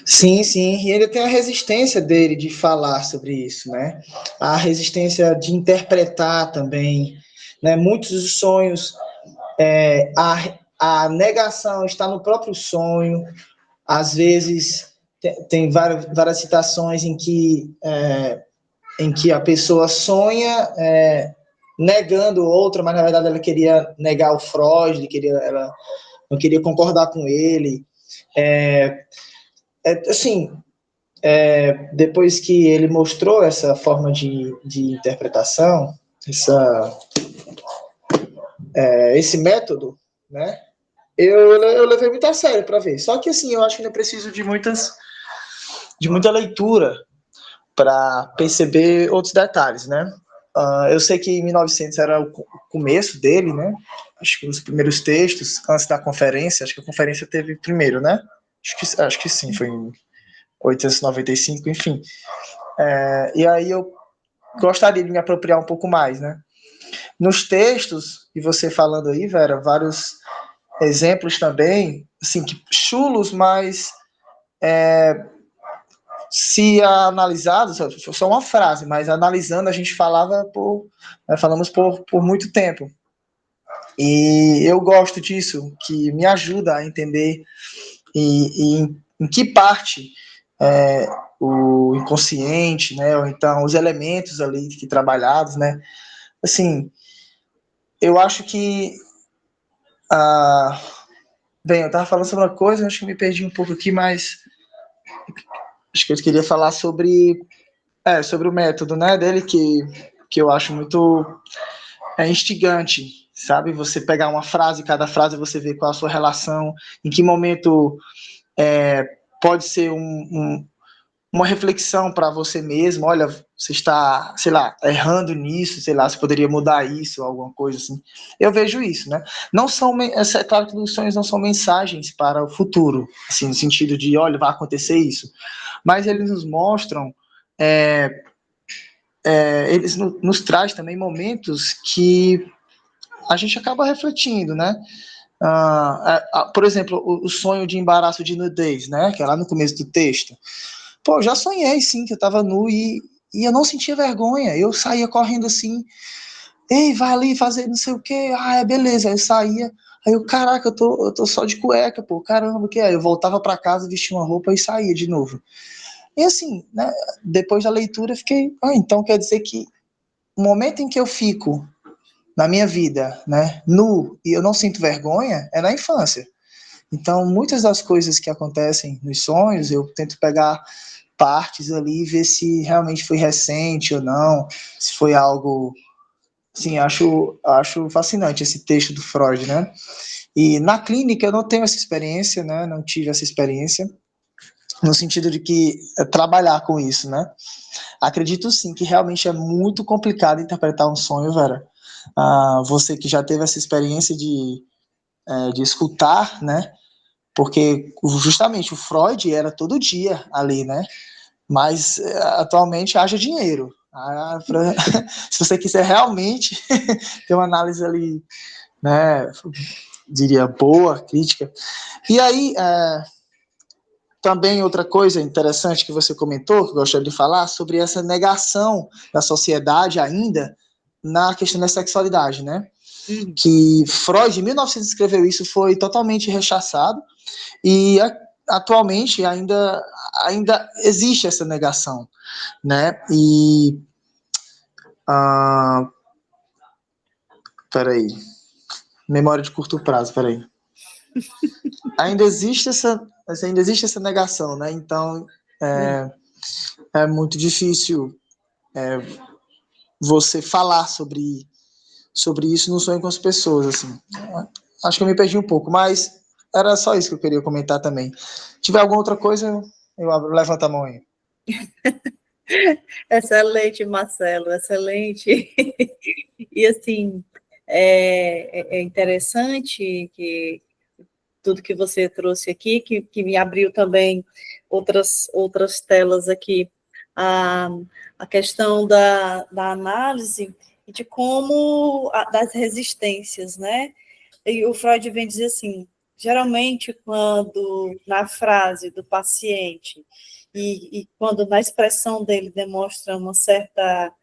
Sim, sim, e ainda tem a resistência dele de falar sobre isso, né? A resistência de interpretar também, né? Muitos dos sonhos, a negação está no próprio sonho, às vezes tem várias citações em que a pessoa sonha negando outra, mas na verdade ela queria negar o Freud, ela não queria concordar com ele. Depois que ele mostrou essa forma de interpretação, esse método, né? Eu levei muito a sério para ver. Só que assim, eu acho que ainda preciso de muita leitura para perceber outros detalhes, né? Eu sei que em 1900 era o começo dele, né? Acho que os primeiros textos, antes da conferência, acho que a conferência teve primeiro, né? Acho que sim, foi em 895, enfim. E aí eu gostaria de me apropriar um pouco mais, né? Nos textos, e você falando aí, Vera, vários exemplos também, assim, que chulos, mas se analisado, só uma frase, mas analisando a gente falamos por muito tempo. E eu gosto disso, que me ajuda a entender e em que parte o inconsciente, né, ou então os elementos ali que trabalhados, né, assim, eu acho que bem, eu estava falando sobre uma coisa, acho que me perdi um pouco aqui, mas acho que eu queria falar sobre o método, né, dele que eu acho muito instigante, sabe? Você pegar uma frase, cada frase você vê qual a sua relação, em que momento pode ser uma reflexão para você mesmo, olha, você está, sei lá, errando nisso, sei lá, você poderia mudar isso, alguma coisa assim. Eu vejo isso, né? Não são, é claro que os sonhos não são mensagens para o futuro, assim, no sentido de, olha, vai acontecer isso, mas eles nos mostram, eles nos traz também momentos que a gente acaba refletindo, né? Por exemplo, o sonho de embaraço de nudez, né? Que é lá no começo do texto. Pô, eu já sonhei, sim, que eu tava nu e eu não sentia vergonha. Eu saía correndo assim, ei, vai ali fazer não sei o quê. Beleza. Aí eu saía, aí eu, caraca, eu tô só de cueca, pô, caramba, o que é? Aí eu voltava para casa, vestia uma roupa e saía de novo. E assim, né, depois da leitura, eu fiquei, então quer dizer que o momento em que eu fico na minha vida, né, nu, e eu não sinto vergonha, é na infância. Então, muitas das coisas que acontecem nos sonhos, eu tento pegar partes ali e ver se realmente foi recente ou não, se foi algo... Sim, acho fascinante esse texto do Freud, né? E na clínica eu não tenho essa experiência, né? Não tive essa experiência, no sentido de que trabalhar com isso, né? Acredito sim que realmente é muito complicado interpretar um sonho, Vera. Você que já teve essa experiência de escutar, né? Porque justamente o Freud era todo dia ali, né? Mas atualmente haja dinheiro. Se você quiser realmente ter uma análise ali, né, diria boa, crítica. E aí, também outra coisa interessante que você comentou, que eu gostaria de falar, sobre essa negação da sociedade ainda na questão da sexualidade, né? Que Freud, em 1900, escreveu isso, foi totalmente rechaçado, e atualmente ainda existe essa negação, né? E peraí, memória de curto prazo, peraí. Ainda existe essa negação, né? Então é muito difícil você falar sobre isso no sonho com as pessoas, assim. Acho que eu me perdi um pouco, mas era só isso que eu queria comentar também. Se tiver alguma outra coisa, levanto a mão aí. Excelente, Marcelo, excelente. E assim, é interessante que tudo que você trouxe aqui, que me abriu também outras telas aqui, a questão da análise e de como, das resistências, né? E o Freud vem dizer assim, geralmente quando na frase do paciente e quando na expressão dele demonstra uma certa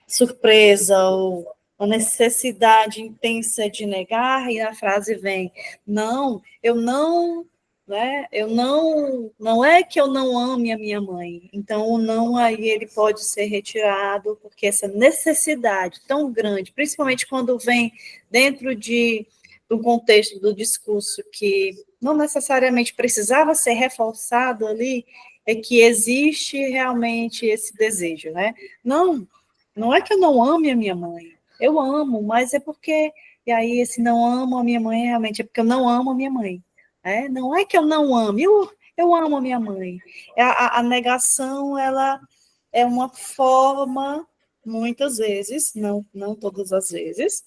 surpresa ou uma necessidade intensa de negar, e a frase vem, não, eu não, né, não é que eu não ame a minha mãe, então o não aí ele pode ser retirado, porque essa necessidade tão grande, principalmente quando vem dentro do contexto do discurso que não necessariamente precisava ser reforçado ali, é que existe realmente esse desejo, né? Não é que eu não ame a minha mãe, eu amo, mas é porque, e aí esse não amo a minha mãe realmente é porque eu não amo a minha mãe, né? Não é que eu não amo, eu amo a minha mãe. A negação, ela é uma forma, muitas vezes, não todas as vezes,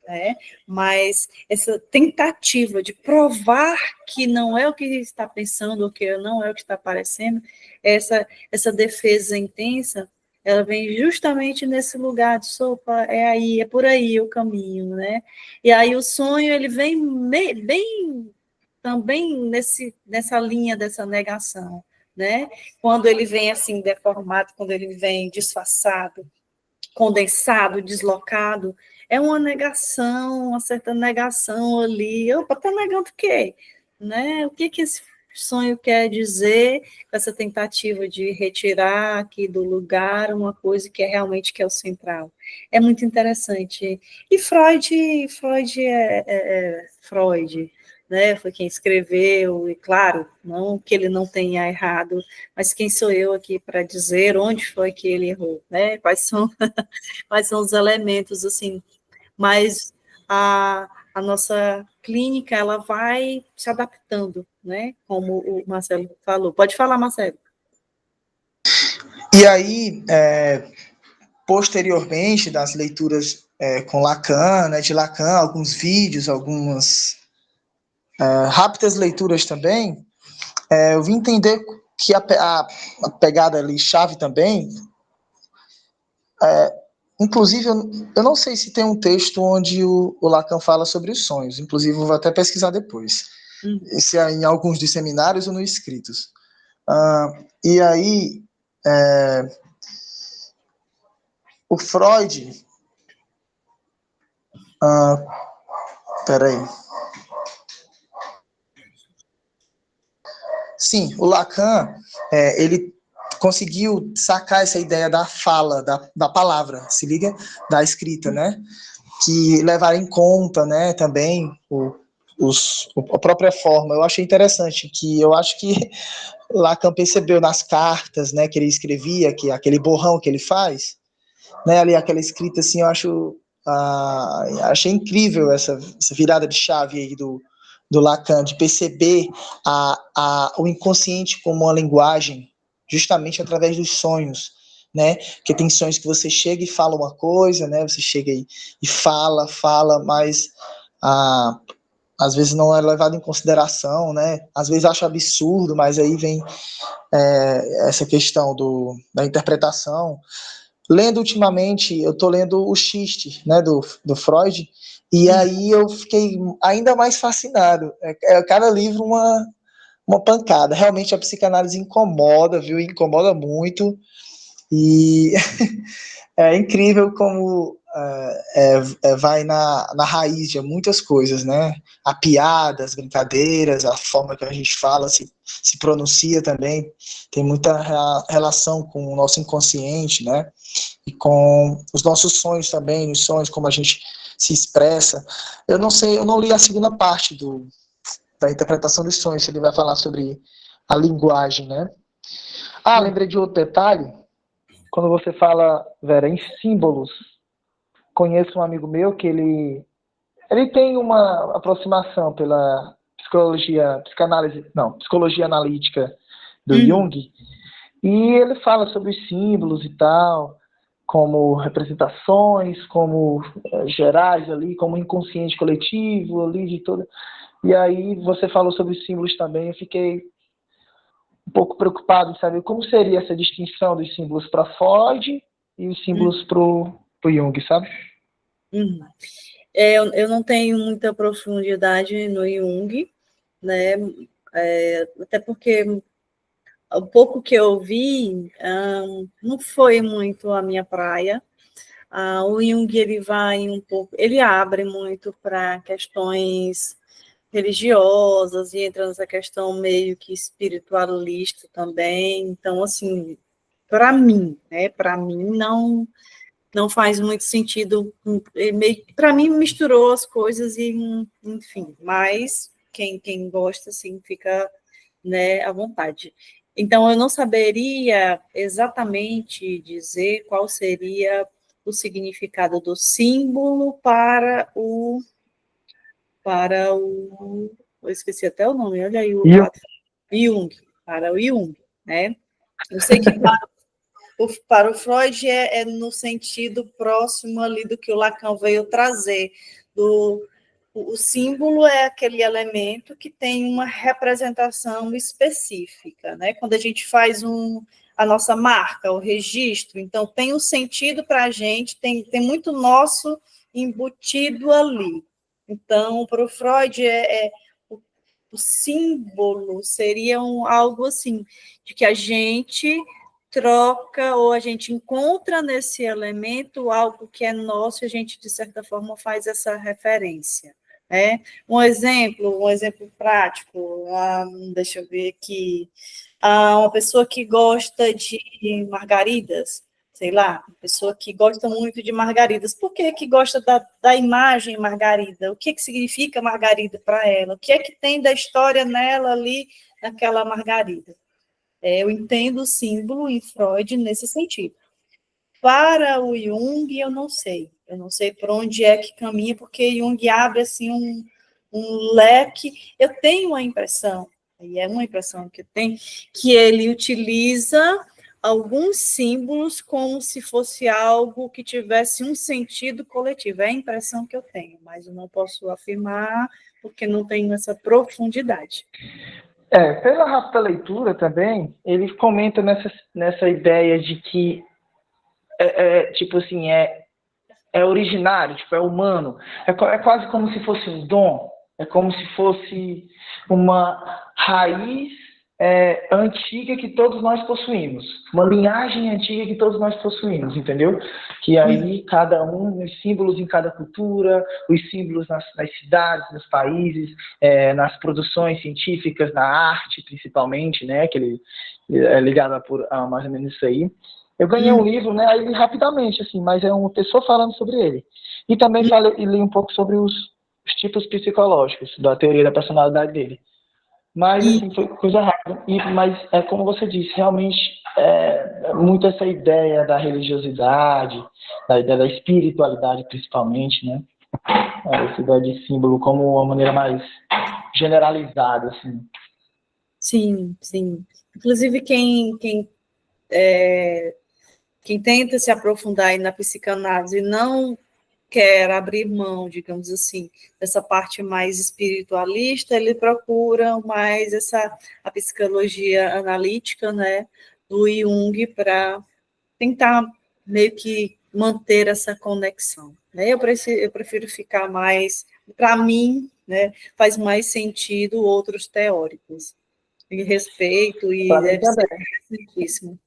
né? Mas essa tentativa de provar que não é o que está pensando, ou que não é o que está parecendo, essa defesa intensa, ela vem justamente nesse lugar de sopa, é aí, é por aí o caminho, né? E aí o sonho, ele vem bem também nessa linha dessa negação, né? Quando ele vem assim deformado, quando ele vem disfarçado, condensado, deslocado, é uma negação, uma certa negação ali. Opa, está negando o quê? Né? O que esse sonho quer dizer com essa tentativa de retirar aqui do lugar uma coisa que é realmente que é o central? É muito interessante. E Freud é Freud, né? Foi quem escreveu, e claro, não que ele não tenha errado, mas quem sou eu aqui para dizer onde foi que ele errou, né? Quais são os elementos, assim, mas a nossa clínica, ela vai se adaptando, né, como o Marcelo falou. Pode falar, Marcelo. E aí, posteriormente das leituras com Lacan, né, de Lacan, alguns vídeos, algumas rápidas leituras também, eu vim entender que a pegada ali, chave também, inclusive, eu não sei se tem um texto onde o Lacan fala sobre os sonhos, inclusive eu vou até pesquisar depois, se é em alguns dos seminários ou no escritos. E aí, o Freud... peraí. Sim, o Lacan, ele conseguiu sacar essa ideia da fala, da palavra, se liga? Da escrita, né? Que levar em conta, né, também a própria forma. Eu achei interessante, que eu acho que Lacan percebeu nas cartas, né, que ele escrevia, que aquele borrão que ele faz, né, ali aquela escrita assim, eu achei incrível essa virada de chave aí do Lacan, de perceber o inconsciente como uma linguagem, justamente através dos sonhos, né? Porque tem sonhos que você chega e fala uma coisa, né? Você chega e fala, mas às vezes não é levado em consideração, né? Às vezes acho absurdo, mas aí vem essa questão da interpretação. Lendo ultimamente, eu estou lendo o Xiste, né, do Freud, e aí eu fiquei ainda mais fascinado. Cada livro uma pancada. Realmente a psicanálise incomoda, viu? Incomoda muito. E é incrível como vai na raiz de muitas coisas, né? A piada, as brincadeiras, a forma que a gente fala, se pronuncia também, tem muita relação com o nosso inconsciente, né? E com os nossos sonhos também, os sonhos, como a gente se expressa. Eu não sei, eu não li a segunda parte da interpretação dos sonhos, se ele vai falar sobre a linguagem, né? Lembrei de outro detalhe. Quando você fala, Vera, em símbolos, conheço um amigo meu que ele tem uma aproximação pela psicologia analítica do Jung, e ele fala sobre os símbolos e tal, como representações, como gerais ali, como inconsciente coletivo ali de toda. E aí você falou sobre os símbolos também, eu fiquei um pouco preocupado em saber como seria essa distinção dos símbolos para Freud e os símbolos para o Jung, sabe? Eu não tenho muita profundidade no Jung, né? Até porque o pouco que eu vi não foi muito a minha praia. O Jung, ele vai um pouco, ele abre muito para questões religiosas e entra nessa questão meio que espiritualista também. Então, assim, para mim, né? Para mim não faz muito sentido. Para mim misturou as coisas e, enfim. Mas quem gosta, assim, fica, né, à vontade. Então, eu não saberia exatamente dizer qual seria o significado do símbolo para o eu esqueci até o nome, olha aí Jung, para o Jung, né? Eu sei que para Para o Freud é no sentido próximo ali do que o Lacan veio trazer. O símbolo é aquele elemento que tem uma representação específica, né? Quando a gente faz a nossa marca, o registro, então tem um sentido para a gente, tem muito nosso embutido ali. Então, para o Freud, o símbolo seria algo assim, de que a gente troca ou a gente encontra nesse elemento algo que é nosso e a gente, de certa forma, faz essa referência. Um exemplo prático, deixa eu ver aqui, uma pessoa que gosta de margaridas, sei lá, uma pessoa que gosta muito de margaridas, por que gosta da imagem margarida? O que significa margarida para ela? O que é que tem da história nela ali, naquela margarida? Eu entendo o símbolo em Freud nesse sentido. Para o Jung, eu não sei por onde é que caminha, porque Jung abre assim um leque. Eu tenho a impressão, e é uma impressão que eu tenho, que ele utiliza alguns símbolos como se fosse algo que tivesse um sentido coletivo. É a impressão que eu tenho, mas eu não posso afirmar, porque não tenho essa profundidade. Pela rápida leitura também, ele comenta nessa ideia de que tipo assim, é originário, tipo, é humano, é quase como se fosse um dom, é como se fosse uma raiz antiga que todos nós possuímos, uma linhagem antiga que todos nós possuímos, entendeu? Que aí cada os símbolos em cada cultura, os símbolos nas cidades, nos países, nas produções científicas, na arte principalmente, né? Que ele é ligado a mais ou menos isso aí. Eu ganhei um livro, né, aí rapidamente, assim, mas é uma pessoa falando sobre ele. E também li um pouco sobre os tipos psicológicos, da teoria da personalidade dele. Mas, assim, foi coisa rápida. Mas, como você disse, realmente, muito essa ideia da religiosidade, da ideia da espiritualidade, principalmente, né? Essa ideia de símbolo como uma maneira mais generalizada, assim. Sim, sim. Inclusive, quem tenta se aprofundar aí na psicanálise e não quer abrir mão, digamos assim, dessa parte mais espiritualista, ele procura mais a psicologia analítica, né, do Jung, para tentar meio que manter essa conexão. Né? Eu prefiro ficar mais, para mim, né, faz mais sentido outros teóricos. E respeito, e deve ser interessantíssimo.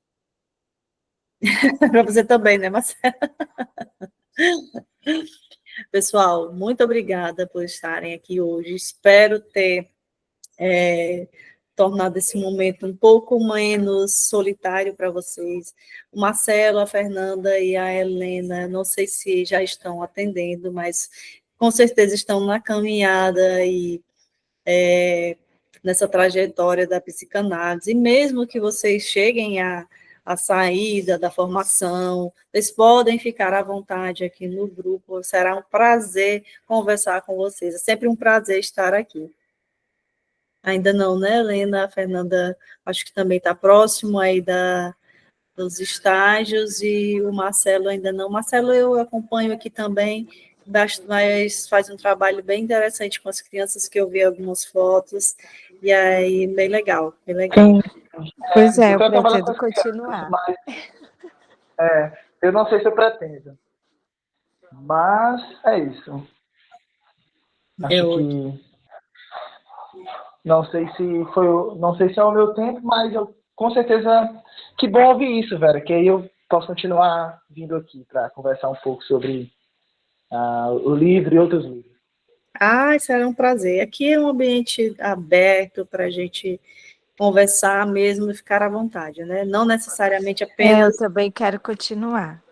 Para você também, né, Marcela? Pessoal, muito obrigada por estarem aqui hoje. Espero ter tornado esse momento um pouco menos solitário para vocês. O Marcelo, a Fernanda e a Helena, não sei se já estão atendendo, mas com certeza estão na caminhada e nessa trajetória da psicanálise. E mesmo que vocês cheguem à saída da formação, vocês podem ficar à vontade aqui no grupo, será um prazer conversar com vocês, é sempre um prazer estar aqui. Ainda não, né, Helena? A Fernanda, acho que também está próximo aí dos estágios, e o Marcelo ainda não. Marcelo, eu acompanho aqui também, mas faz um trabalho bem interessante com as crianças, que eu vi algumas fotos, e aí, bem legal, bem legal. Sim. Pois eu pretendo continuar. Mas, eu não sei se eu pretendo, mas é isso. Acho que não sei se é o meu tempo, mas eu com certeza, que bom ouvir isso, Vera, que aí eu posso continuar vindo aqui para conversar um pouco sobre o livro e outros livros. Será um prazer. Aqui é um ambiente aberto para a gente conversar mesmo e ficar à vontade, né? Não necessariamente apenas... Eu também quero continuar.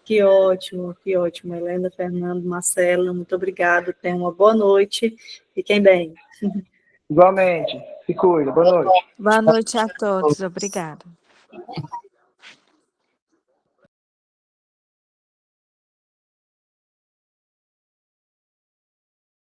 Que ótimo, Helena, Fernando, Marcelo, muito obrigado, tenham uma boa noite, fiquem bem. Igualmente, se cuida, boa noite. Boa noite a todos, obrigada.